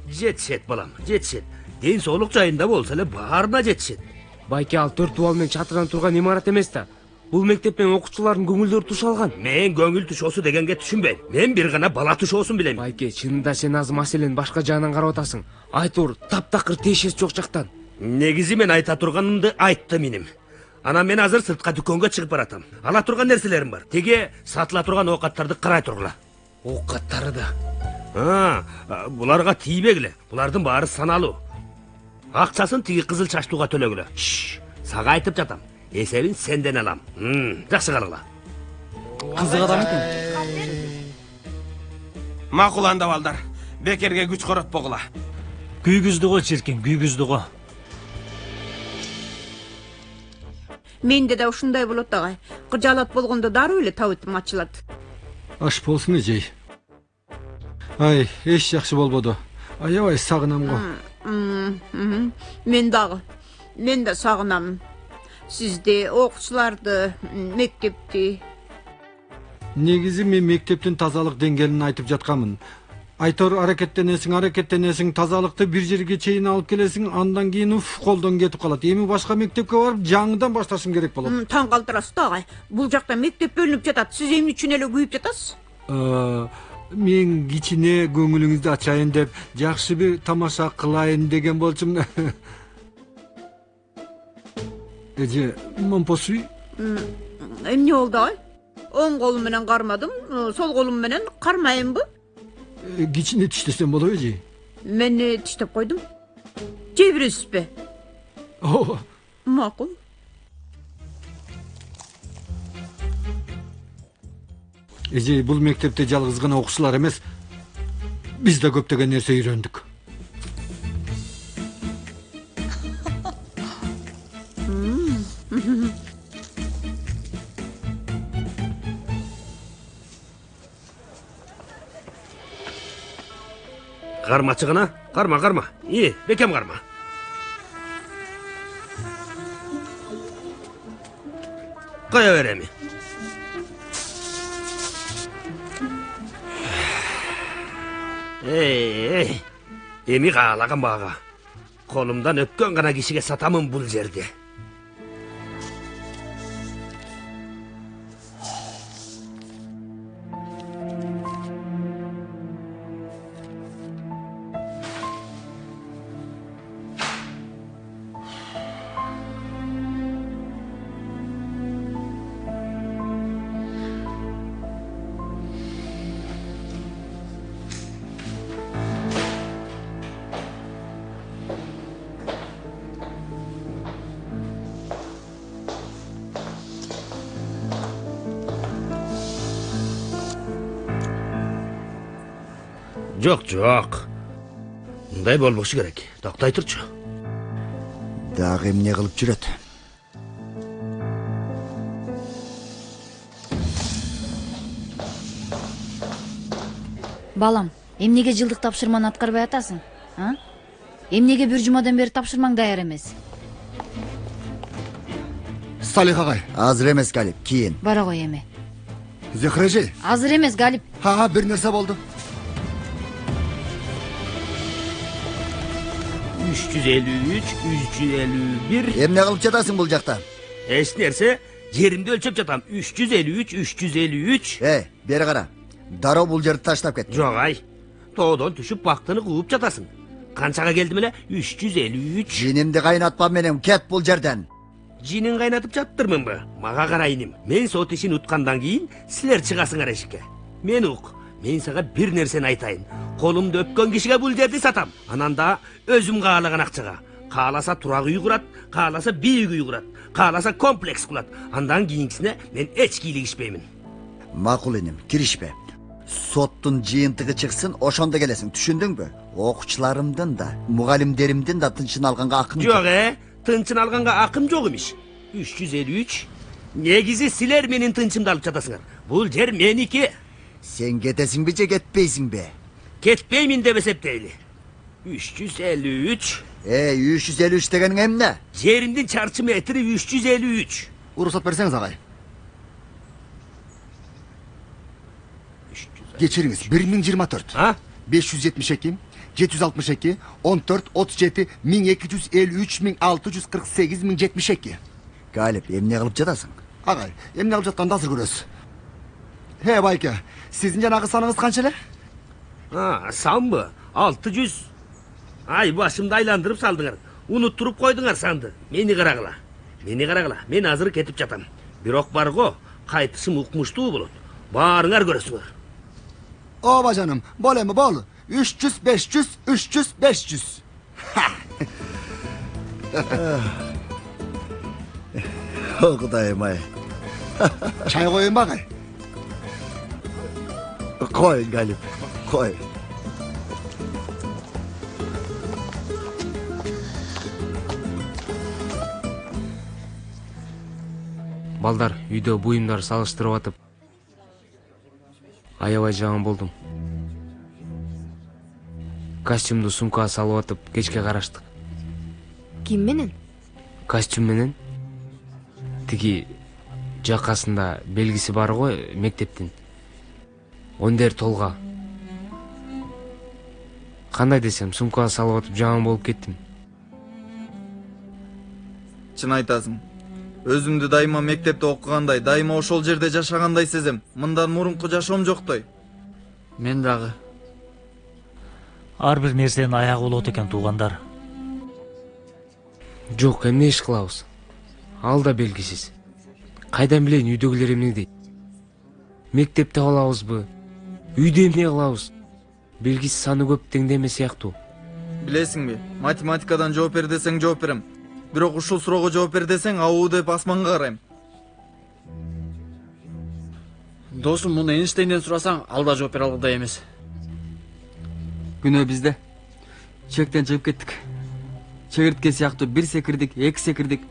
Жетишет балам, жетишет. Ден соолук жайында болсо эле баарына жетишет. Байке, ал 4 убал менен чатырдан турган имарат эмес да. Бул мектеп менен окуучулардын көңүлдөрү тушалган. Мен көңүл тушоосу дегенге түшүнбөйм. Мен бир гана бала тушоосун билем. Байке, чынында сен азыр маселени башка жагынан карап атасың. Айтор, таптакыр тиешеси жок жактан. Негизи мен айта турганымды айттым иним. Анан мен азыр сыртка дүкөнгө чыгып баратам. Ала турган нерселерим бар. Теге сатыла турган оокаттарды карай тургула. Оокаттары да. Буларга тийбегиле. Булардын баары саналуу. Акчасын тиги кызыл чачтууга төлөгүлө. Сага айтып жатам. Эсебин сенден алам. Жакшы карагыла. Кызык адам экен. Макул анда балдар. Бекерге күч коротпогула. Күйгүздү го чиркин, күйгүздү го. Менде да ушундай болот агай. Кыржалат болгондо дароо эле табытым ачылат. Аш болсун эжей. Ай, эч жакшы болбоду. Аябай сагынам го. Мен да сагынам. Сизди, окуучуларды, мектепти. Негизи мен мектептин тазалык деңгээлин айтып жатканмын. Айтор аракеттенесиң, тазалыкты бир жерге чейин алып келесиң, андан кийин колдон кетип калат. Эми башка мектепке барып, жаңыдан башташым керек болот. Таң калтырасыз да агай. Бул жакта мектеп бөлүнүп жатат. Сиз эмне үчүн эле күйүп жатасыз? Мен кичине көңүлүңүздү ачайын деп, жакшы бир тамаша кылайын деген болчумун. Эже, момпосуй? Эмне болду агай? Оң колум менен кармадым, сол колум менен кармайынбы? Кичине тиштесем болобу эже? Мен тиштеп койдум. Жебиресизби? Макул. Эже, бул мектепте жалгыз гана окуучулар эмес, биз да көптөгөн нерсе үйрөндүк. Кармачы гана, карма. Бекем карма. Кая береми. Эми каалаган бага. Колумдан өткөн гана кишиге сатамын бул жерде. Жок. Мындай болбошу керек. Токтой турчу. Дагы эмне кылып жүрөт? Балам, эмнеге жылдык тапшырманы аткарбай атасың? Эмнеге бир жумадан бери тапшырмаң даяр эмес? Салих агай. Азыр эмес, Галип, кийин. Бара кой эми. Зехир эже. Азыр эмес, Галип. Бир нерсе болду. 353, 351. Эмне кылып жатасың бул жакта? Эч нерсе, жеримди өлчөп жатам. 353. Бери кара. Дароо бул жерди таштап кет. Жок ай. Тоодон түшүп бактыны кууп жатасың. Канчага келдим эле? 353. Жинимди кайнатпа менен, кет бул жерден. Жинин кайнатып жаттырмынбы? Мага кара иним. Мен сот ишин уткандан кийин силер чыгасыңар эшикке. Мен ук. Мен сага бир нерсени айтайын. Колумду өпкөн кишиге бул жерди сатам. Анан да өзүм каалаган акчага. Кааласа турак үй курат, кааласа бийик үй курат, кааласа комплекс кылат. Андан кийинкисине мен эч кийлигишпеймин. Макул иним, киришпе. Соттун жыйынтыгы чыксын, ошондо келесиң, түшүндүңбү? Окуучуларымдын да, мугалимдеримдин да тынчын алганга акым жок. Тынчын алганга акым жок имиш. 353. Негизи силер менин тынчымды алып жатасыңар. Бул жер меники. Сен кетесиңби же кетпейсиңби? Кетпеймин деп эсептейли. 353. 353 дегениң эмне? Жеримдин чарчы метри 353. Уруксат берсеңиз агай. Кечириңиз, 1024. 572, 762, 14, 37, 1253, 1648, 1072. Галип, эмне кылып жатасың? Агай, эмне кылып жатканды азыр көрөсүз. Байке, сиздин жанагы саныңыз канча эле? Санбы? 600. Ай, башымды айландырып салдыңар. Унуттуруп койдуңар санды. Мени карагыла. Мен азыр кетип жатам. Бирок бар го, кайтышым укмуштуу болот. Баарыңар көрөсүңөр. Ооба жаным, бол эми бол. 300, 500, 300, 500. О, Кудайым ай. Чай коюнбу агай? Кой, Галип, кой. Балдар, үйдө буюмдар салыштырып атып, аябай жаман болдум. Костюмду сумкага салып атып, кечке караштык. Ким менен? Костюм менен. Тиги жакасында белгиси бар го мектептин. Ондер толга. Кандай десем, сумкага салып атып жаман болуп кеттим. Чын айтасың. Өзүмдү дайыма мектепте окугандай, дайыма ошол жерде жашагандай сезем. Мындан мурунку жашоом жоктой. Мен дагы. Ар бир нерсенин аягы болот экен, туугандар. Жок, эмне иш кылабыз? Ал да белгисиз. Кайдан билейин үйдөгүлөр эмне дейт? Мектепте калабызбы? Үйдө эмне кылабыз? Белгисиз саны көп теңдеме сыяктуу. Билесиңби, математикадан жооп бер десең жооп берем. Бирок ушул суроого жооп бер десең, абуу деп асманга карайм. Досум, муну Эйнштейнден сурасаң, ал да жооп бере алгандай эмес. Күнөө бизде. Чектен чыгып кеттик. Чегиртке сыяктуу бир секирдик, эки секирдик.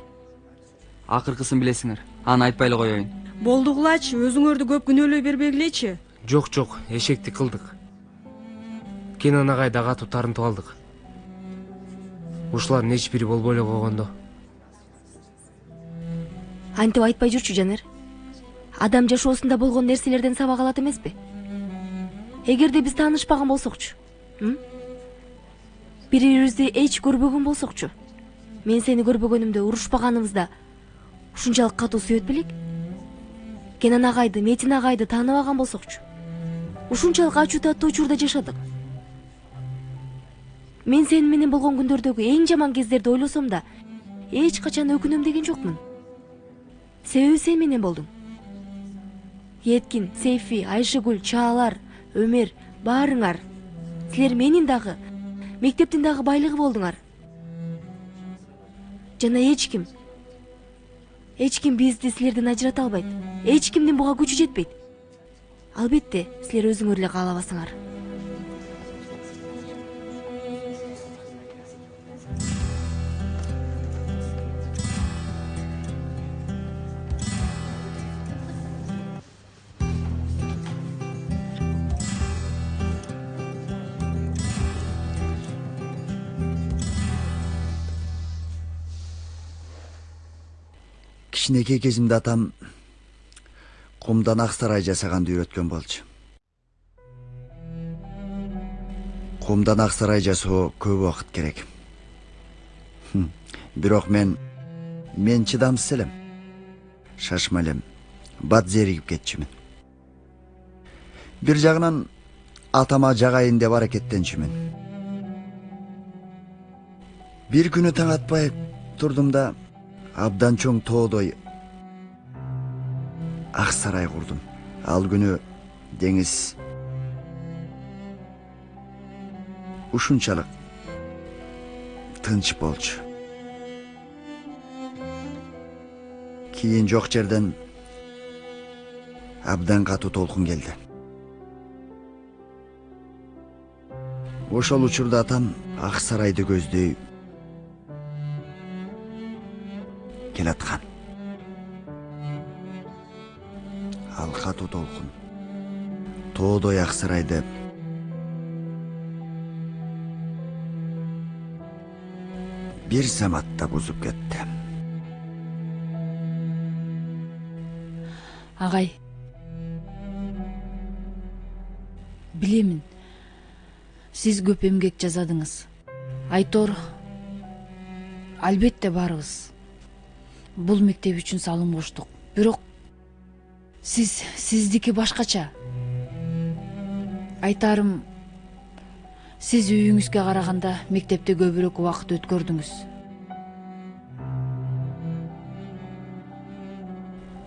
Акыркысын билесиңер. Аны айтпай эле коеюн. Болдугулачы, өзүңөрдү көп күнөөлөй бербегилечи. Жок, эшекти кылдык. Кенан агай да катуу тарынтып алдык. Ушулардын эч бири болбой эле койгондо. Антип айтпай жүрчү, Жанер. Адам жашоосунда болгон нерселерден сабак алат эмеспи? Эгерде биз таанышпаган болсокчу, бири-бирибизди эч көрбөгөн болсокчу, мен сени көрбөгөнүмдө, урушпаганыбызда ушунчалык катуу сүйөт белек? Кенан агайды, Метин агайды тааныбаган болсокчу, ушунчалык ачуу таттуу учурда жашадык. Мен сени менен болгон күндөрдөгү эң жаман кездерди ойлосом да, эч качан өкүнөм деген жокмун. Себеби сен менен болдуң. Еткин, Сейфи, Айшыгүл, Чаалар, Өмер, баарыңар. Силер менин дагы, мектептин дагы байлыгы болдуңар. Жана эч ким бизди силерден ажырата албайт. Эч кимдин буга күчү жетпейт. Албетте, силер өзүңөр эле каалабасыңар. Кичинекей кезимде атам кумдан ак сарай жасаганды үйрөткөн болчу. Кумдан ак сарай жасоо көп убакыт керек. Бирок мен чыдамсыз элем. Шашма элем. Бат зеригип кетчүмүн. Бир жагынан атама жагайын деп аракеттенчүмүн. Бир күнү таң атпай турдум да абдан чоң тоодой ак сарай курдум. Ал күнү деңиз ушунчалык тынч болчу. Кийин жок жерден абдан катуу толкун келди. Ошол учурда атам ак сарайды көздөй келаткан. Ал катуу толкун тоодой ак сарайды бир заматта бузуп кетти. Агай, билемин, сиз көп эмгек жасадыңыз. Айтор, албетте барыбыз бул мектеп үчүн салым коштук. Бирок сиздики башкача. Айтарым, сиз үйүңүзгө караганда мектепте көбүрөөк убакыт өткөрдүңүз.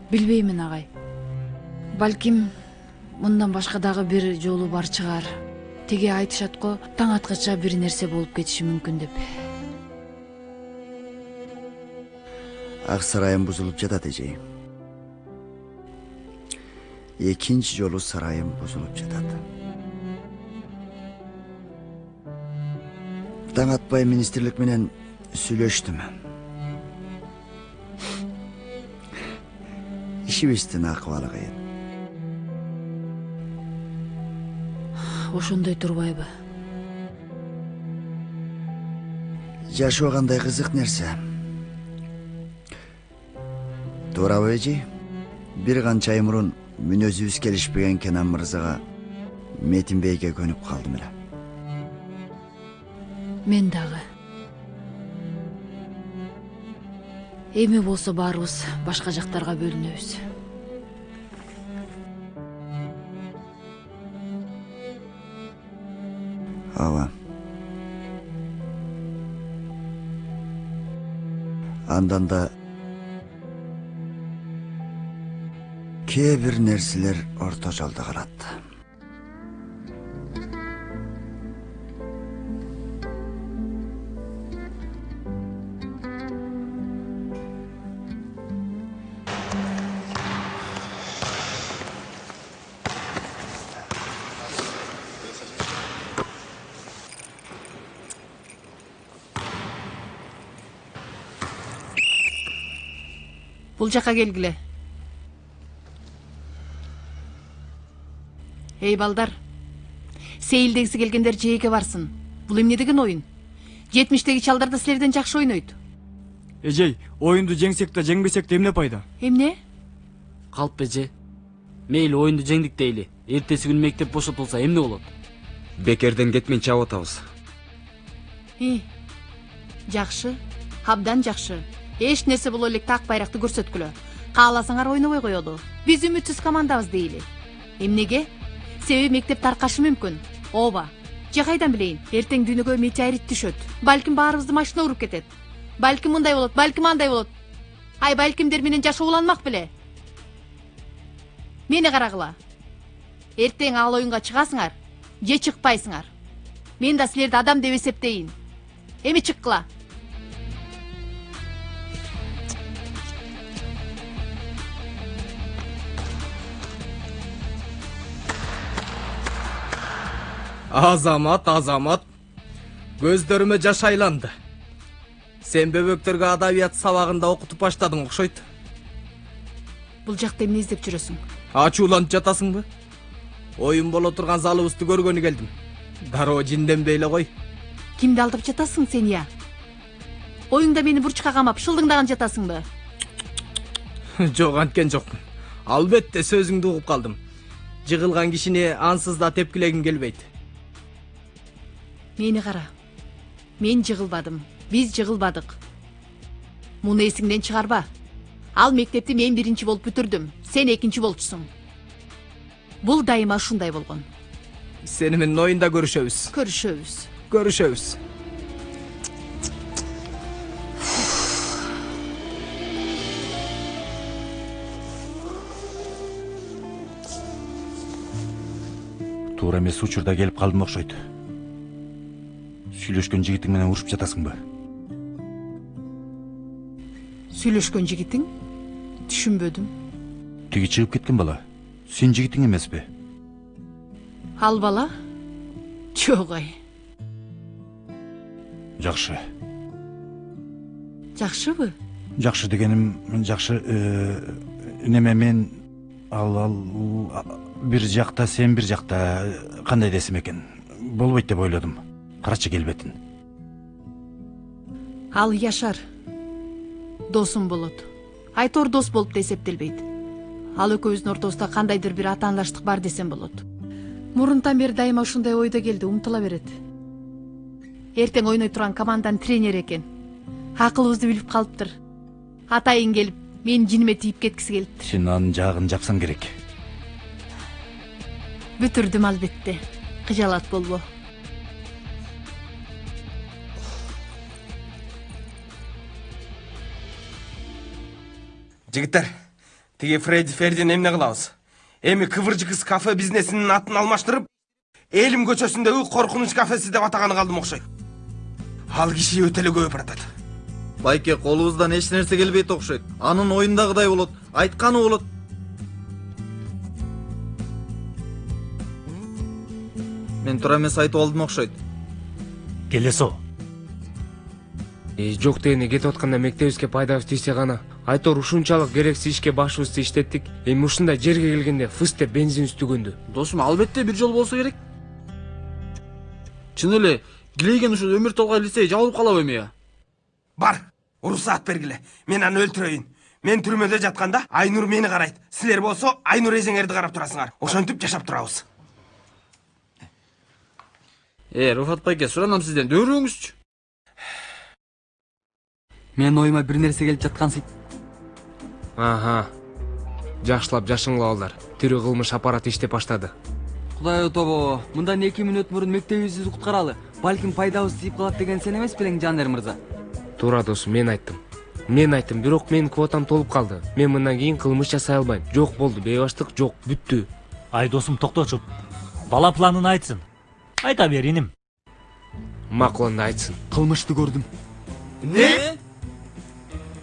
Билбеймин, агай. Балким мындан башка дагы бир жолу бар чыгар. Теге айтышат го, таң аткача бир нерсе болуп кетиши мүмкүн деп. Ак сарайым бузулуп жатат, эжей. Экинчи жолу сарайым бузулуп жатат. Таң атпай министрлик менен сүйлөштүм. Ишибиздин акыбалы кыйын. Ошондой турбайбы? Жашоо кандай кызык нерсе. Туурабы, эжи? Бир канча ай мурун мүнөзүбүз келишпеген Кенан мырзага Метин бейге көнүп калдым эле. Мен дагы. Эми болсо баарыбыз башка жактарга бөлүнөбүз. Ооба. Андан да кээ бир нерселер орто жолдо калат. Бул жака келгиле. Эй балдар, сейилдегиси келгендер жээке барсын. Бул эмне деген оюн? 70-теги чалдар да силерден жакшы ойнойт. Эжей, оюнду жеңсек да жеңбесек да эмне пайда? Эмне? Калп эже. Мейли оюнду жеңдик дейли. Эртеси күнү мектеп бошотулса эмне болот? Бекерден кетмей чабып атабыз. Жакшы, абдан жакшы. Эч нерсе боло элек так байракты көрсөткүлө. Кааласаңар ойнобой коёду. Биз үмүтсүз командабыз дейли. Эмнеге? Себеби мектеп таркашы мүмкүн. Ооба. Же кайдан билейин? Эртең дүйнөгө метеорит түшөт. Балким баарыбызды машина уруп кетет. Балким мындай болот, балким андай болот. Ай, балкимдер менен жашоо уланмак беле. Мени карагыла. Эртең ал оюнга чыгасыңар, же чыкпайсыңар. Мен да силерди адам деп эсептейин. Эми чыккыла. Азамат. Көздөрүмө жаш айланды. Сен бөбөктөргө адабият сабагында окутуп баштадың окшойт. Бул жакта эмне издеп жүрөсүң? Ачууланып жатасыңбы? Оюн боло турган залыбызды көргөнү келдим. Дароо жинденбей эле кой. Кимди алдап жатасың сен я? Оюңда мени бурчка камап шылдыңдаган жатасыңбы? Жок, анткен жокмун. Албетте сөзүңдү угуп калдым. Жыгылган кишини ансыз да тепкилегим келбейт. Мени кара. Мен жыгылбадым. Биз жыгылбадык. Муну эсиңден чыгарба. Ал мектепти мен биринчи болуп бүтүрдүм. Сен экинчи болчусуң. Бул дайыма ушундай болгон. Сени менен оюнда көрүшөбүз. Көрүшөбүз. Туура эмес учурда келип калдым окшойт. Сүйлөшкөн жигитиң менен урушуп жатасыңбы? Сүйлөшкөн жигитиң? Түшүнбөдүм. Тиги чыгып кеткен бала. Сен жигитиң эмеспи? Ал бала? Жок ай. Жакшы. Жакшыбы? Жакшы дегеним, жакшы, неме мен ал бир жакта, сен бир жакта кандай десем экен? Болбойт деп ойлодум. Карачы келбетин. Ал Яшар. Досум болот. Айтор дос болуп да эсептелбейт. Ал экөөбүздүн ортобузда кандайдыр бир атаандаштык бар десем болот. Мурунтан бери дайыма ушундай ойдо келди, умтула берет. Эртең ойной турган команданын тренери экен. Акылыбызды билип калыптыр. Атайын келип, менин жиниме тийип кеткиси келиптир. Сен анын жагын жапсаң керек. Бүтүрдүм албетте. Кыжалат болбо. Жигиттер, тиги Фредди Фердини эмне кылабыз? Эми Кывыржыкыс кафе бизнесинин атын алмаштырып, Элим көчөсүндөгү коркунуч кафеси деп атаганы калдым окшойт. Ал киши өтө эле көп баратат. Байке, колубуздан эч нерсе келбейт окшойт. Анын оюндагыдай болот, айтканы болот. Мен туура эмес айтып алдым окшойт. Келесо. Жок дегене кетип атканда мектебибизге пайдабыз тийсе гана. Айтор ушунчалык керексиз ишке башыбызды иштеттик. Эми ушундай жерге келгенде фыс деп бензин үстүгөндү. Досум, албетте бир жол болсо керек. Чын эле, килейген ушу өмүр толгай лицей жабылып калабы эми я? Бар, уруксаат бергиле. Мен аны өлтүрөйүн. Мен түрмөдө жатканда Айнур мени карайт. Силер болсо Айнур эжеңерди карап турасыңар. Ошентип жашап турабыз. Руфат байке, суранам сизден, дөөрүңүзчү. Мен оюма бир нерсе келип жаткансыйт. Аха. Жакшылап жашыңлабалар. Тирүү кылмыш аппараты иштеп баштады. Кудай отобо, мындан 2 мүнөт мурун мектебибизди куткаралы. Балким пайдабыз тийип калат деген сен эмес белең, Жанер мырза? Туура досум, мен айттым, бирок менин квотам толуп калды. Мен мындан кийин кылмыш жасай албайм. Жок болду, бейбаштык жок, бүттү. Ай досум, токточу. Бала планын айтсын. Айта бер, иним. Макул, анда айтсын. Кылмышты көрдүм. Не?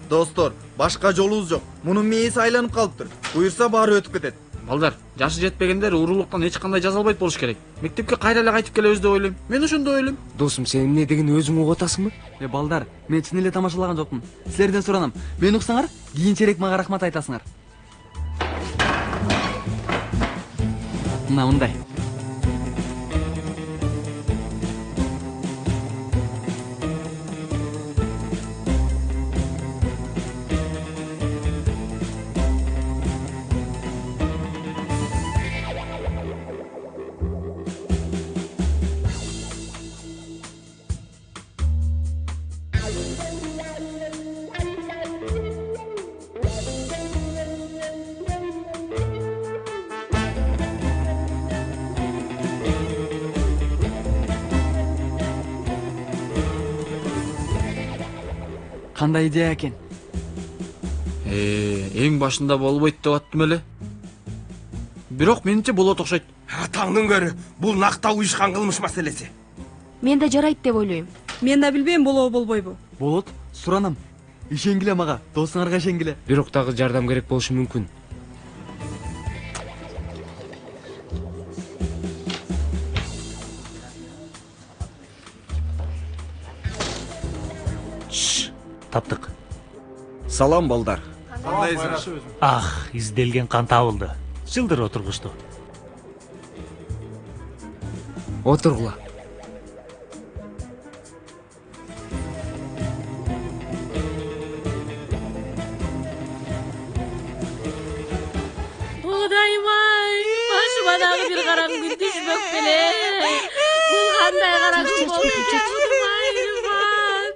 Достор, башка жолубуз жок. Мунун мээси айланып калыптыр. Буюрса баары өтүп кетет. Балдар, жашы жетпегендер уурулуктан эч кандай жаза албайт болуш керек. Мектепке кайра эле кайтып келебиз деп ойлойм. Мен ошондой ойлойм. Досум, сен эмне деген өзүң угуп атасыңбы? Балдар, мен чын эле тамашалаган жокмун. Силерден суранам. Мен уксаңар, кийинчерээк мага рахмат айтасыңар. Мына мындай. Кандай идея экен? Эң башында болбойт деп аттым эле. Бирок менимче болот окшойт. Атаңдын көрү, бул нактал уюшкан кылмыш маселеси. Мен да жарайт деп ойлойм. Мен да билбейм, болобу болбойбу. Болот, суранам. Ишенгиле мага, досуңарга ишенгиле. Бирок дагы жардам керек болушу мүмкүн. Таптык. Салам балдар. Изделген кан табылды. Жылдыр отургушту. Отургула. Кудайым-ай, башыма дагы бир караң күн түшмөк беле. Бул кандай караң болду экен, Рыфан?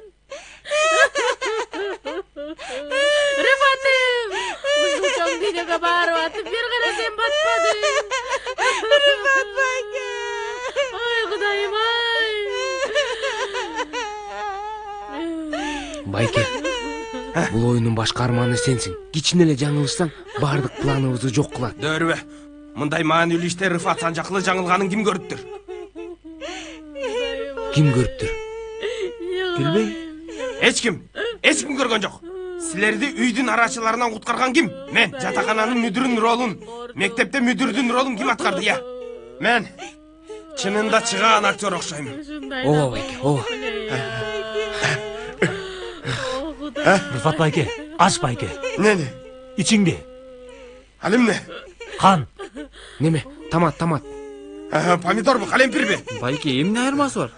Рыфатым, ушул чоң дүйнөгө барып атып бир кара сен батпадың. Рыфат байке. Ой, Кудайым-ай. Байке, бул оюндун баш каарманы сенсиң. Кичине эле жаңылышсаң, бардык планыбызды жок кылат. Дөөрүбө. Мындай маанилүү иште Рыфат Санжакылы жаңылганын ким көрүптүр? Ким көрүптүр? Билбейм. Эч ким көргөн жок. Силерди үйдүн арачыларынан куткарган ким? Мен, жатакананын мүдүрүнүн ролун, мектепте мүдүрдүн ролун ким аткарды, я? Мен. Чынында чыгаан актер окшойм. Ооба байке, ооба. Рыфат байке, аш байке. Нени? Ичиңди. Ал эмне? Кан. Неме? Тамат. Помидорбу, калемпирби? Байке, эмне айырмасы бар?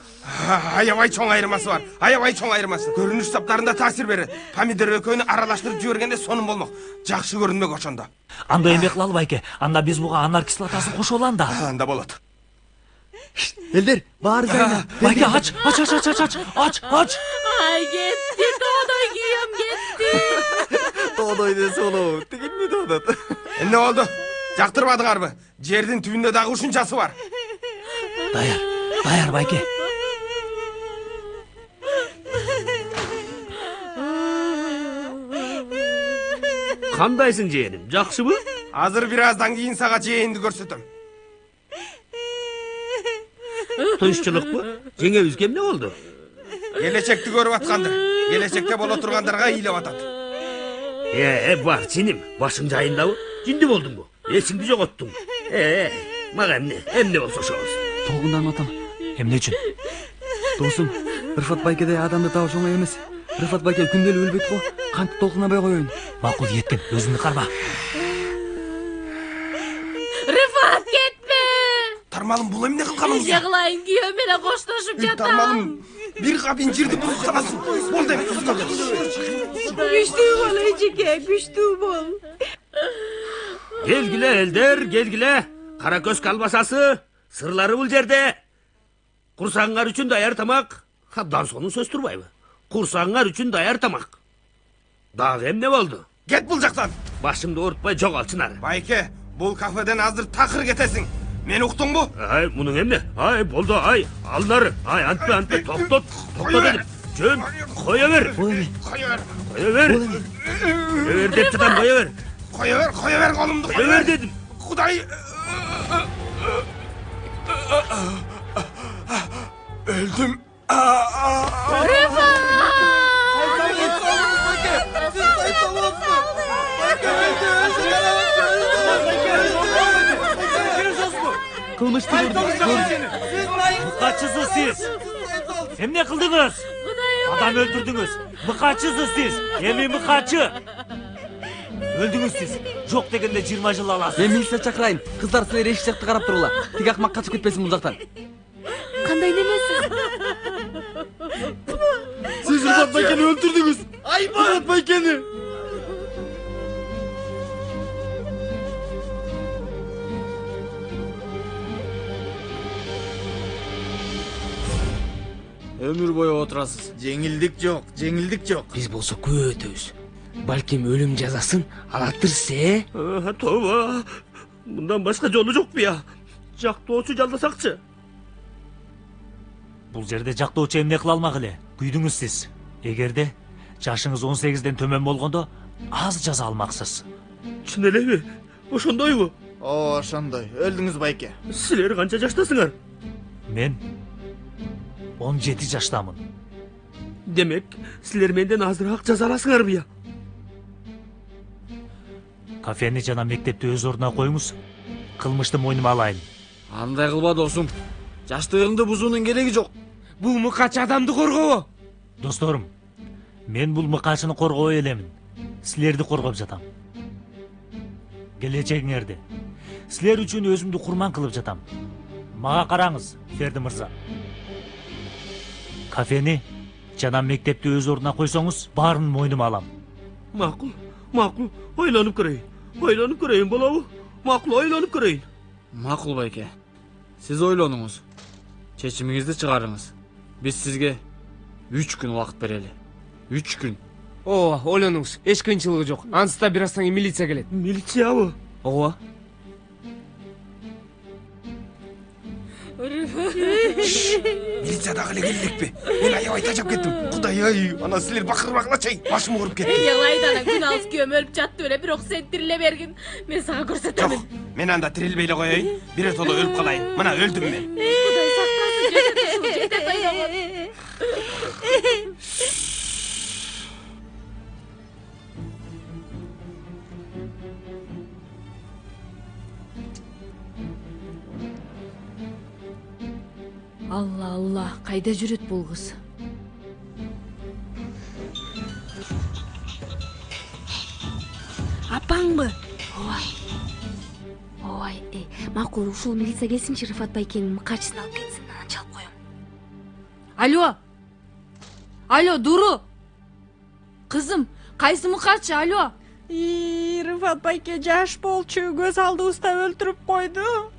Аябай чоң айырмасы бар. Көрүнүш саптарында таасир берет. Помидор экөөнү аралаштырып жибергенде сонун болмок. Жакшы көрүнмөк ошондо. Анда эмне кылалы байке? Анда биз буга анар кислотасын кошуп аланда. Анда болот. Элдер, баары жайына. Байке, ач. Ай, кетти, тоодой күйөм кетти. Тоодой десе болобу. Тиги эмне деп атат? Эмне болду? Жактырбадыңарбы? Жердин түбүндө дагы ушунчасы бар. Даяр байке. Кандайсың жээним, жакшыбы? Азыр бир аздан кийин сага жээнди көрсөтөм. Тынччылыкпы? Жеңебизге эмне болду? Келечекти көрүп атканды. Келечекте боло тургандарга ыйлап атат. Бар, сеним, башың жайындабы? Жинди болдуңбу? Эсиңди жоготтуң. Мага эмне болсо ошобуз. Толгундан атам. Эмне үчүн? Досум, Рыфат байкедей адамды табыш оңой эмес. Рыфат байке күндө эле өлбөйт го. Кантип толкунабай коеюн? Макул жеткен, өзүңдү карма. Рыфат, кетме! Тармалым, бул эмне кылганыңыз? Эмне кылайын, күйөөм менен коштошуп жатам. Тармалым, бир кабин жирди бузуп саласың. Болду эми, Күчтүү бол, эжеке, күчтүү бол. Келгиле, элдер, келгиле. Кара көз калбасасы, сырлары бул жерде. Курсаңар үчүн даяр тамак. Абдан сонун сөз турбайбы? Курсаңар үчүн даяр тамак. Дагы эмне болду? Кет бул жактан. Башымды оорутпай жоголчунар. Байке, бул кафеден азыр такыр кетесиң. Мени уктуңбу? Мунун эмне? Болду, алнары. Антпе, токтот дедим. Жөн, кое бер. Кое бер деп жатам, кое бер. Кое бер колумду. Кое бер дедим. Кудай. Öldüm. Rıfat! Кылмышты Мыкачысыз сиз. Эмне кылдыңыз? Адам өлтүрдүңүз. Мыкачысыз сиз. Эми мыкачы. Өлдүңүз сиз. Жок дегенде 20 жыл аласыз. Мен милиция чакырайын. Кыздар силер эшик жакты карап туруңлар. Тиги акмак качып кетпесин бул жактан. Кандай немесиз? Siz Rıfat Bayken'i öldürdünüz. Rıfat Bayken'i. Ömür boyu oturasız. Жеңилдик жок, жеңилдик жок. Биз болсо көп өтөбүз. Балким өлүм жазасын алаттырсы, Тооба. Мындан башка жолу жокпу я? Жактоочу жалдасакчы. Бул жерде жактоочу эмне кыла алмак эле? Күйдүңүз сиз. Эгерде жашыңыз 18ден төмөн болгондо аз жаза алмаксыз. Чын элеби? Ошондойбу? О, ошондой. Өлдүңүз байке. Силер канча жаштасыңар? Мен 17 жаштамын. Демек, силер менден азыраак жаза аласыңарбы я? Кафени жана мектепти өз ордуна коюңуз. Кылмышты мойнума алайын. Андай кылба досум. Жаштыгыңды бузуунун кереги жок. Бул мыкач адамды коргобу? Досторум, мен бул мыкачыны коргобой элемин. Силерди коргоп жатам. Келечегиңерди. Силер үчүн өзүмдү курман кылып жатам. Мага караңыз, Ферди мырза. Кафени жана мектепти өз ордуна койсоңуз, баарын мойнума алам. Макул, макул. Ойлонуп көрөйүн болобу? Макул, ойлонуп көрөйүн. Макул байке. Сиз ойлонуңуз. Чечимиңизди чыгарыңыз. Биз сизге 3 күн убакыт берели. 3 күн. Ооба, ойлонуңуз. Эч кыйынчылыгы жок. Ансызда бир аздан кийин милиция келет. Милициябы? Ооба. Милиция дагы эле келелекпи? Мен аябай тажап кеттим. Кудай ай, ана силер бакырбагылачай. Башым ооруп кетти. Алайда анан күн алыс күйөөм өлүп жатты эле, бирок сен тириле бергин. Мен сага көрсөтөмүн. Мен анда тирилбей эле коеюн. Биротоло өлүп калайын. Мына өлдүм мен. Кудай сактасын, жете тойдогон. Алла, кайда жүрөт бул кыз? Апаңбы? Ой, макул, ушул милиция келсинчи, Рыфат байкенин мыкачысын алып кетсин, анан чалып коем. Алло, Дуру. Кызым, кайсы мыкачы? Алло. Рыфат байке жаш болчу, көз алдыбызда өлтүрүп койду.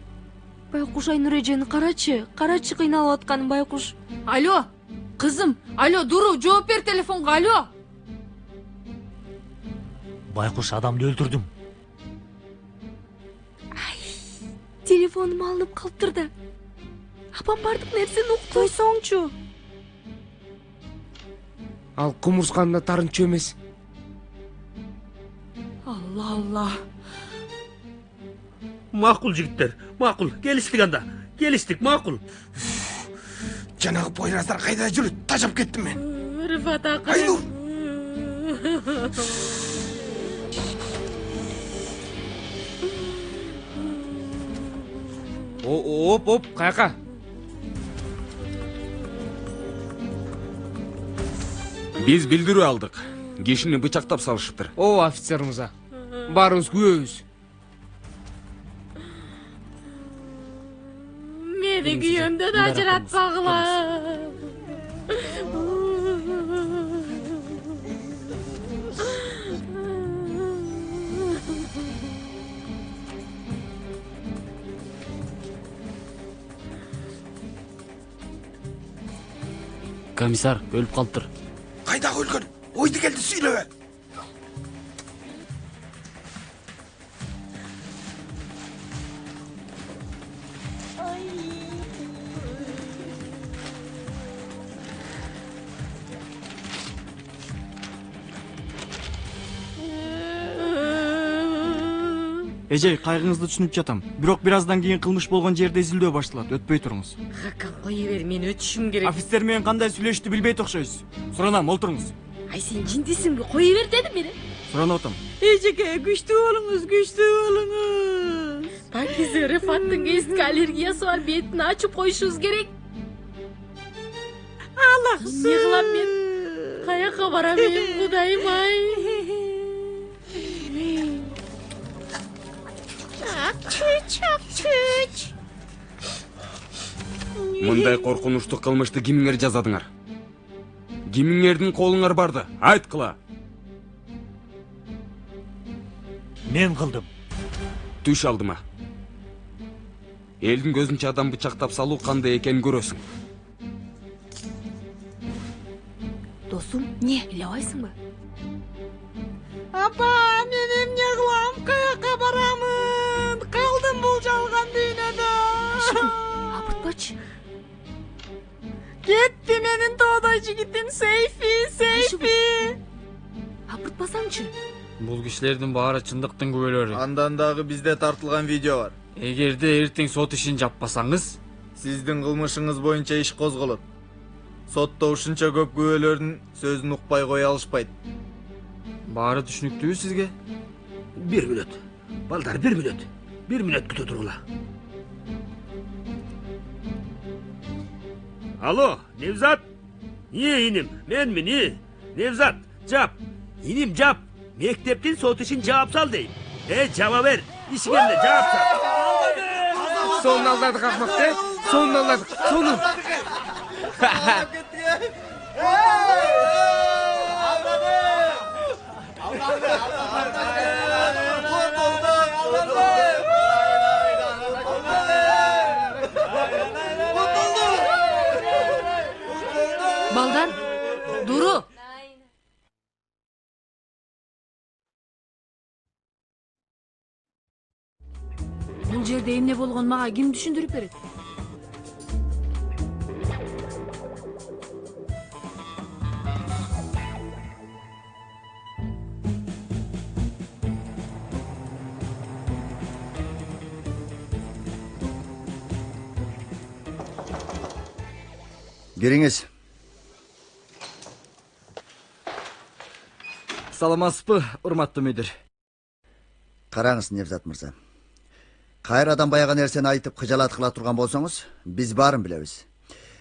Байкуш Айнур эжени карачы кыйналып атканын байкуш. Алло, кызым. Алло, Дуру, жооп бер телефонго. Алло. Байкуш адамды өлтүрдүм. Телефонум алынып калыптыр да. Апам бардык нерсени укту. Койсоңчу. Ал кумурсканына тарынчу эмес. Алла. Макул жигиттер, макул. Келиштик анда. Келиштик, макул. Жанагы поyrazдар кайда жүрөт? Тажап кеттим мен. Рыфат акы. Айнур. Оп, каяка? Биз билдирүү алдык. Кишини бычактап салышыптыр. О, офицер мырза. Баарыбыз күбөбүз. Мени күйөөмдөн ажыратпагыла. Комиссар өлүп калыптыр. Кайдагы өлгөн? Ойду келди сүйлөбө. Эжей, кайгыңызды түшүнүп жатам. Бирок бир аздан кийин кылмыш болгон жерде изилдөө башталат. Өтпөй туруңуз. Хакан кое бер, мен өтүшүм керек. Офицер менен кандай сүйлөштү билбейт окшойсуз. Суранам, олтуруңуз. Ай сен жиндисиңби? Кое бер дедим мен. Суранып атам. Эжеке, күчтүү болуңуз. Пакизе, Рифаттын эски аллергиясы бар, бетин ачып коюшубуз керек. Аллахсыз. Не кылам мен? Каяка барам мен, Кудайым ай. Чак-чыч. Мындай коркунучтуу кылмышты кимиңер жазадыңар? Кимиңердин колуңар барды? Айткыла. Мен кылдым. Түш алдыма. Элдин көзүнчө адам бычактап салуу кандай экенин көрөсүң. Досум, не, илебайсыңбы? Апа, мен эмне кылам? Каяка барамын? Калдым бул жалган дүйнөдө. Абыртпачы. Кетти менин тоодой жигитим Сейфи. Абыртпасаңчы. Бул кишилердин баары чындыктын күбөлөрү. Андан дагы бизде тартылган видео бар. Эгерде эртең сот ишин жаппасаңыз, Сиздин кылмышыңыз боюнча иш козголот. Сотто ушунча көп күбөлөрдүн сөзүн укпай кое алышпайт. баары түшүнүктүүбү сизге? 1 мүнөт. Балдар 1 мүнөт. 1 мүнөт күтө тургула. Алло, Невзат? Не иним? Менмин, Невзат, жап. Иним жап. Мектептин сот ишин жаап сал дейм. Жаба бер. Ишиңерде жаап сал. Сонун алдадык акмакты. Сонун алдадык. Сонун. Балдар, Дуру. Бул жерде эмне болгон мага ким түшүндүрүп берет? Кириңиз. Саламатсызбы, урматтуу мүдүр? Караңыз, Невзат мырза. Кайрадан баягы нерсени айтып кыжалат кыла турган болсоңуз, биз баарын билебиз.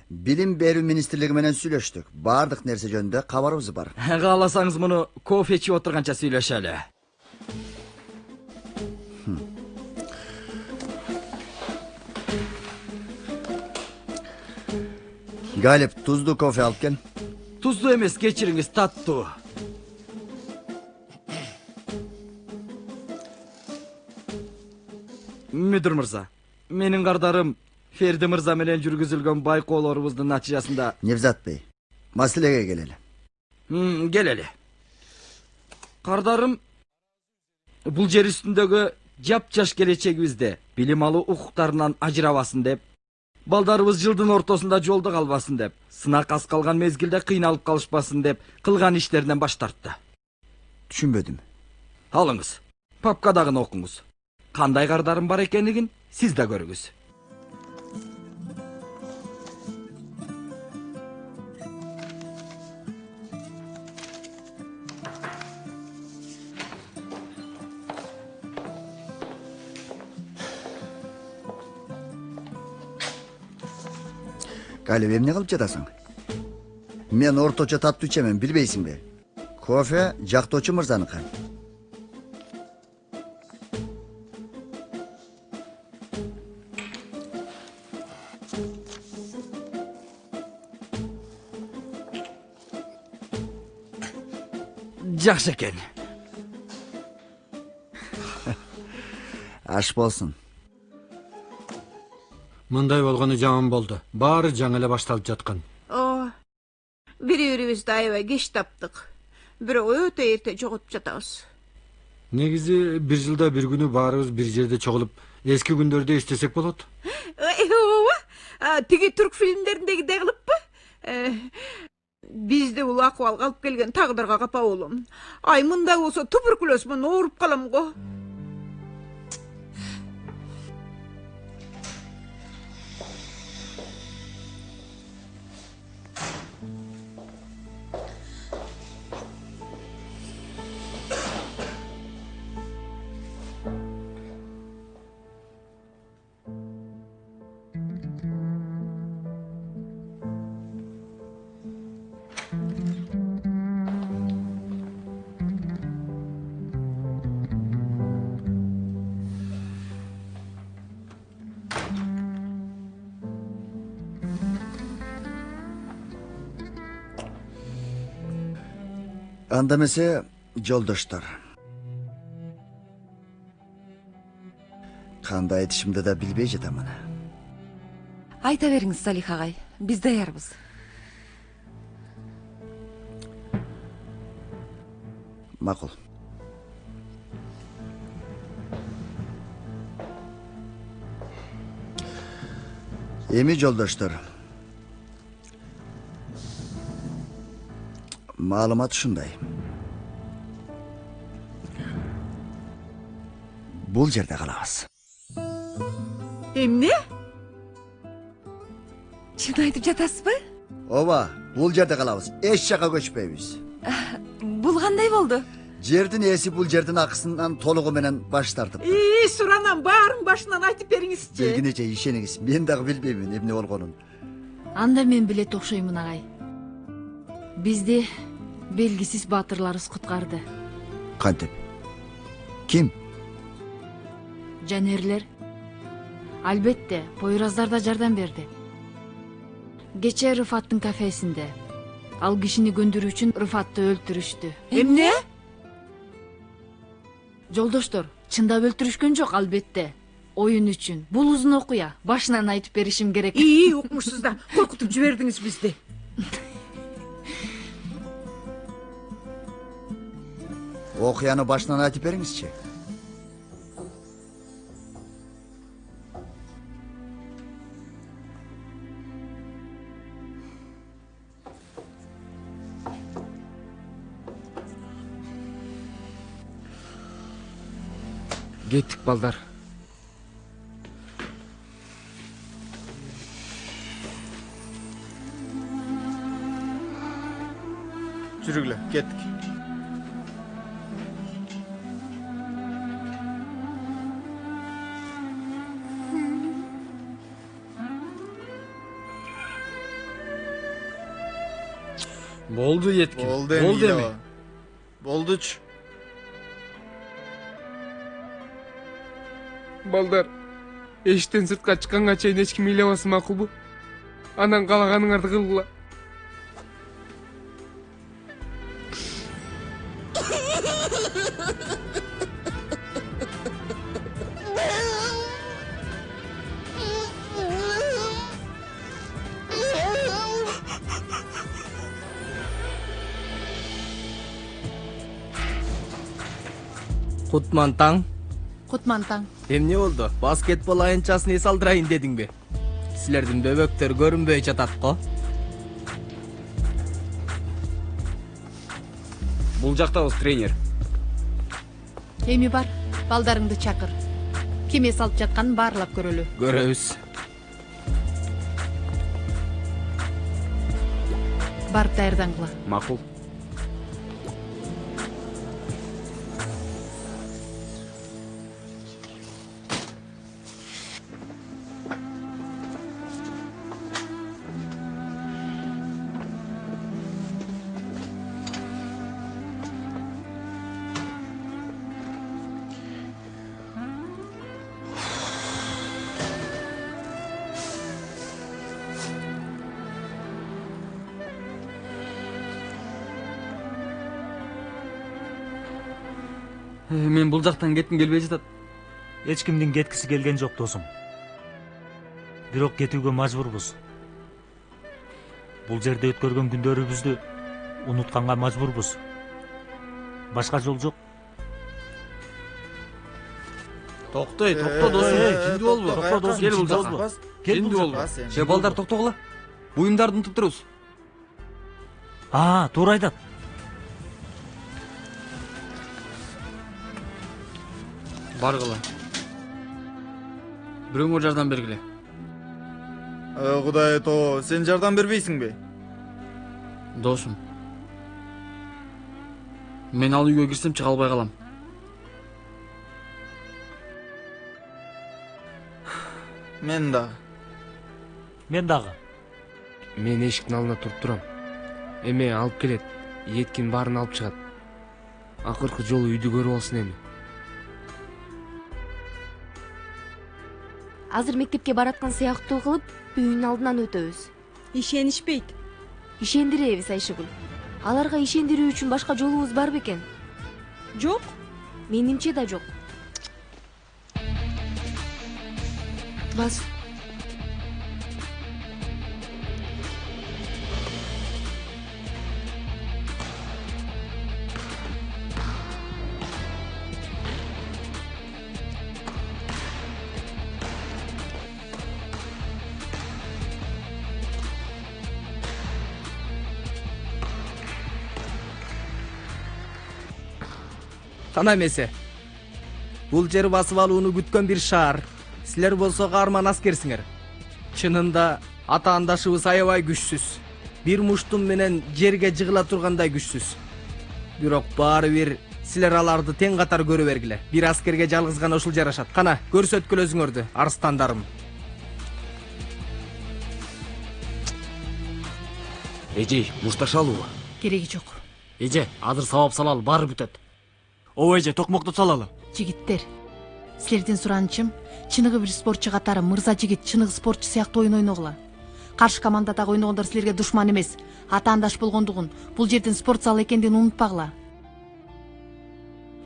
Билим берүү министрлиги менен сүйлөштүк. Бардык нерсе жөнүндө кабарыбыз бар. Кааласаңыз муну кофе ичип отурганча сүйлөшөлү. Галип, тузду кофе алып кел. Тузду эмес, кечириңиз, таттуу. Мүдүр мырза, менин кардарым Ферди мырза менен жүргүзүлгөн байкоолорубуздун натыйжасында... Невзат бей, маселеге келели. Келели. Кардарым бул жер үстүндөгү жапжаш келечегибизде билим алуу укуктарынан ажырабасын деп, балдарыбыз жылдын ортосунда жолдо калбасын деп, сынак аз калган мезгилде кыйналып калышпасын деп кылган иштеринен баш тартты. Түшүнбөдүм. Алыңыз, папкадагыны окуңуз. Кандай кардарым бар экенигин сиз да көрүңүз. Галип, эмне кылып жатасың? Мен орточо таттуу ичемин, билбейсиңби? Кофе жактоочу мырзаныкы. Жакшы экен. Аш болсун. Мындай болгону жаман болду. Баары жаңы эле башталып жаткан. Бири-бирибизди аябай кеч таптык. Бирок өтө эрте жоготуп жатабыз. Негизи бир жылда бир күнү баарыбыз бир жерде чогулуп, эски күндөрдү эстесек болот. Тиги түрк фильмдериндегидей кылыппы? Бизди бул акыбалга алып келген тагдырга капа болом. Ай, мындай болсо туберкулез менен ооруп калам го. Анда эмесе жолдоштор. Кандай айтышымды да билбей жатамын. Айта бериңиз, Салих агай. Биз даярбыз. Макул. Эми жолдоштор. Маалымат ушундай. Бул жерде калабыз. Эмне? Чын айтып жатасызбы? Ооба, бул жерде калабыз. Эч жака көчпөйбүз. Бул кандай болду? Жердин ээси бул жердин акысынан толугу менен баш тартып. Суранам баарын башынан айтып бериңизчи. Белгинече ишениңиз. Мен дагы билбеймин эмне болгонун. Анда мен билет окшоймун агай. Бизди белгисиз баатырларыбыз куткарды. Кантип? Ким? Жанерлер. Албетте, Пойраздар да жардам берди. Кече Рыфаттын кафесинде. Ал кишини көндүрүү үчүн Рыфатты өлтүрүштү. Эмне? Жолдоштор, чындап өлтүрүшкөн жок албетте. Оюн үчүн. Бул узун окуя. Башынан айтып беришим керек. Укмушсуз да. Коркутуп жибердиңиз бизди. Окуяны башынан айтып бериңизчи. Кеттик балдар. Жүргүлө, кеттик. Болду Еткин. Болду эми. Болдучу. Балдар, эштен сыртка чыкканга чейин эч ким ыйлабасы макулбу? Анан каалаганыңарды кылгыла. Кутмантаң. Кутмантаң. Эмне болду? Баскетбол аянтчасын эс алдырайын дедиңби? Силердин бөбөктөр көрүнбөй жатат го. Бул жактабыз, тренер. Эми бар, балдарыңды чакыр. Ким эс алып жатканын баарлап көрөлү. Көрөбүз. Барып даярдангыла. Макул. Мен бул жактан кетким келбей жатат. Эч кимдин кеткиси келген жок досум. Бирок кетүүгө мажбурбуз. Бул жерде өткөргөн күндөрүбүздү унутканга мажбурбуз. Башка жол жок. Токтой досум. Жинди болбу? Токто досум. Кел бул жакка. Жинди болбу? Же балдар токтогула. Буюмдарды унутуп турубуз. Туура айтат. Баргыла. Бирөөңөр жардам бергиле. Кудай то, сен жардам бербейсиңби? Досум. Мен ал үйгө кирсем чыга албай калам. Мен дагы. Мен эшиктин алдында туруп турам. Эме алып келет. Еткин баарын алып чыгат. Акыркы жолу үйдү көрүп алсын эми. Азыр мектепке бараткан сыяктуу кылып үйүнүн алдынан өтөбүз. Ишенишпейт. Ишендиребиз Айшыгүл. Аларга ишендирүү үчүн башка жолубуз бар бекен? Жок. Менимче да жок. Бас. Кана эмесе. Бул жер басып алууну күткөн бир шаар. Силер болсо каарман аскерсиңер. Чынында атаандашыбыз аябай күчсүз. Бир муштум менен жерге жыгыла тургандай күчсүз. Бирок баары бир силер аларды тең катар көрө бергиле. Бир аскерге жалгыз гана ушул жарашат. Кана, көрсөткүлө өзүңөрдү, арстандарым. Эже, мушташалуу. Кереги жок. Эже, азыр сабап салалы, баары бүтөт. Ооба эже, токмокту салалы. Жигиттер, силердин суранычым, чыныгы бир спортчу катары мырза жигит чыныгы спортчу сыяктуу ойун ойногула. Каршы командадагы ойногондор силерге душман эмес, атаандаш болгондугун, бул жердин спорт залы экендигин унутпагыла.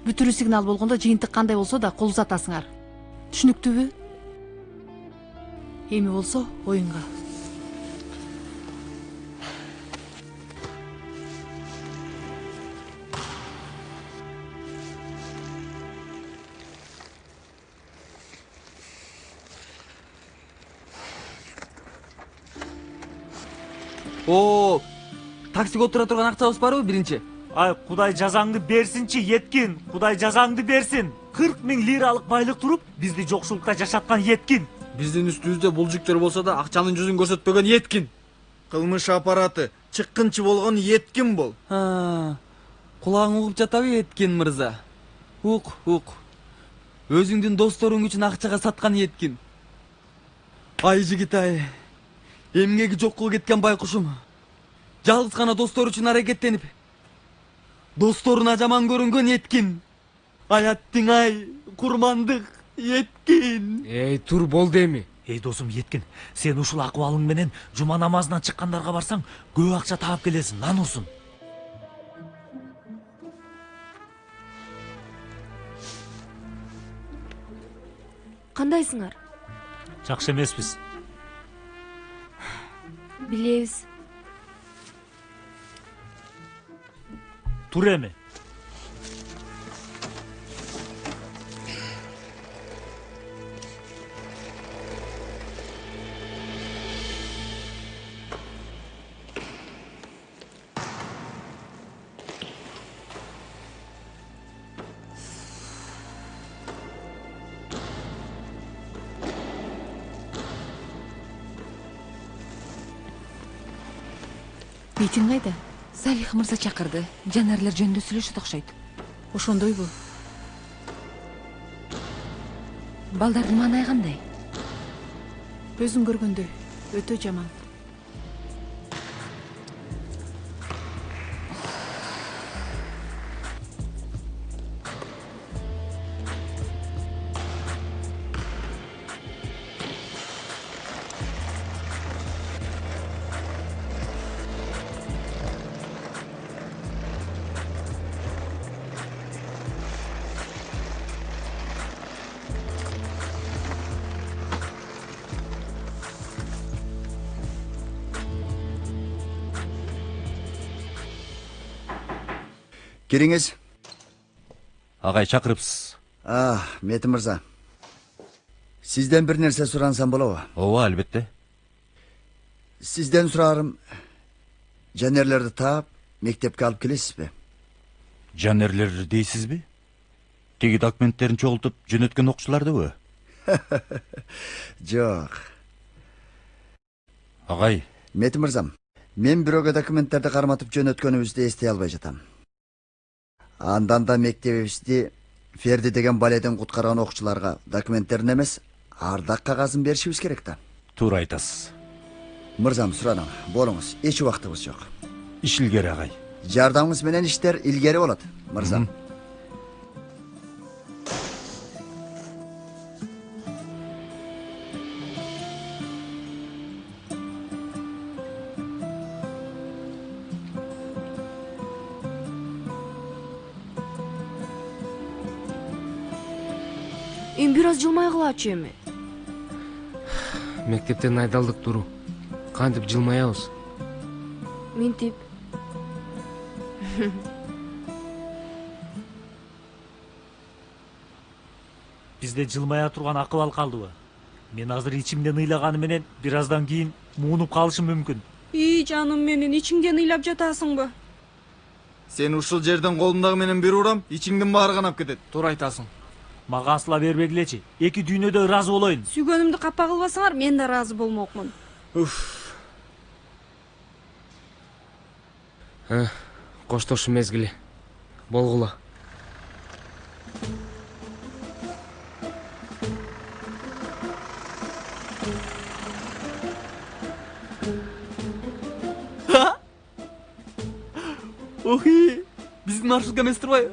Бүтүрүү сигнал болгондо жыйынтык кандай болсо да кол узатасыңар. Түшүнүктүүбү? Эми болсо оюнга. О, таксиге отура турган акчабыз барбы биринчи? Ай, Кудай жазаңды берсинчи, Еткин. Кудай жазаңды берсин. 40 000 лиралык байлык туруп, бизди жокшулукта жашаткан Еткин. Биздин үстүбүздө булжуктөр болсо да акчанын жүзүн көрсөтпөгөн Еткин. Кылмыш аппараты чыккынчы болгон Еткин бол. Кулагың угуп жатабы Еткин мырза? Ук. Өзүңдүн досторуң үчүн акчага саткан Еткин. Ай жигит ай. Эмгеги жок кылып кеткен байкушум. Жалгыз гана достор үчүн аракеттенип, досторуна жаман көрүнгөн Еткин. Аяттың ай, курмандык Еткин. Тур болду эми. Досум Еткин, сен ушул акыбалың менен жума намазынан чыккандарга барсаң, көп акча таап келесиң, нанусун. Кандайсыңар? Жакшы эмеспиз. Билебиз. Тур эми. Бейтин кайда? Салих мырза чакырды. Жанарлар жөнүндө сүйлөшөт окшойт. Ошондойбу? Балдардын маанай кандай? Өзүң көргөндөй, өтө жаман. Кириңиз. Агай чакырыпсыз. Мети мырза. Сизден бир нерсе сурансам болобу? Ооба, албетте. Сизден сурарым, жанерлерди таап, мектепке алып келесизби? Жанерлер дейсизби? Тиги документтерин чогултуп жөнөткөн окуучулардыбы? Жок. Агай. Мети мырзам, мен бирөөгө документтерди карматып жөнөткөнүбүздү эстей албай жатам. Андан да мектебибизди Ферди деген баледен куткарган окуучуларга документтерин эмес, ардак кагазын беришибиз керек да. Туура айтасыз. Мырзам, сураным, болуңуз, эч убактыбыз жок. Иш илгери, агай. Жардамыңыз менен иштер илгери болот, мырзам. эми бир аз жылмай калачы эми. Мектептен айдалдык Дуру. Кантип жылмаябыз? Минтип. Бизде жылмая турган акыл ал калдыбы? Мен азыр ичимден ыйлаганы менен бир аздан кийин муунуп калышым мүмкүн. И жаным менин, ичиңден ыйлап жатасыңбы? Сен ушул жерден колумдагы менен бир урам, ичиңдин баары канап кетет. Туура айтасың. Мага сыла бербегилечи. Эки дүйнөдө ыраазы болоюн. Сүйгөнүмдү капа кылбасаңар, мен да ыраазы болмокмун. Коштошуу мезгили. Болгула. Охи, биздин маршрутка эмес турбайбы?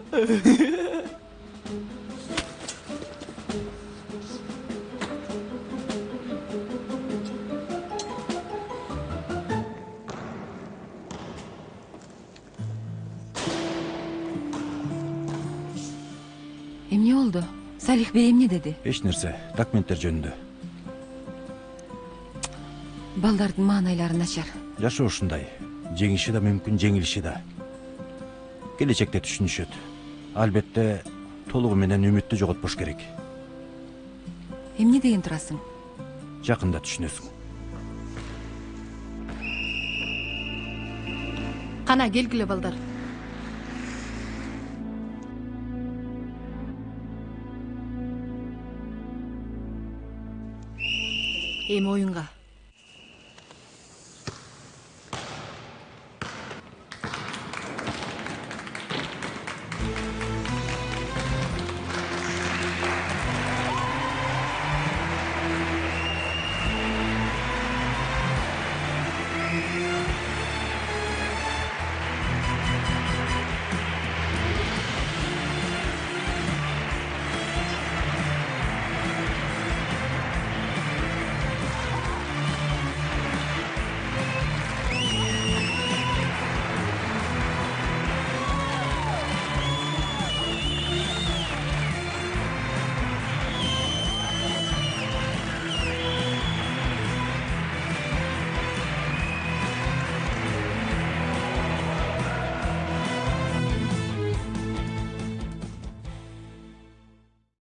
Эмне болду? Салих бей эмне деди? Эч нерсе, документтер жөнүндө. Балдардын маанайлары начар. Жашоо ушундай. Жеңиши да мүмкүн, жеңилиши да. Келечекте түшүнүшөт. Албетте толугу менен үмүттү жоготпош керек. Эмне деген турасың? Жакында түшүнөсүң. Кана келгиле балдар. Эми оюнга.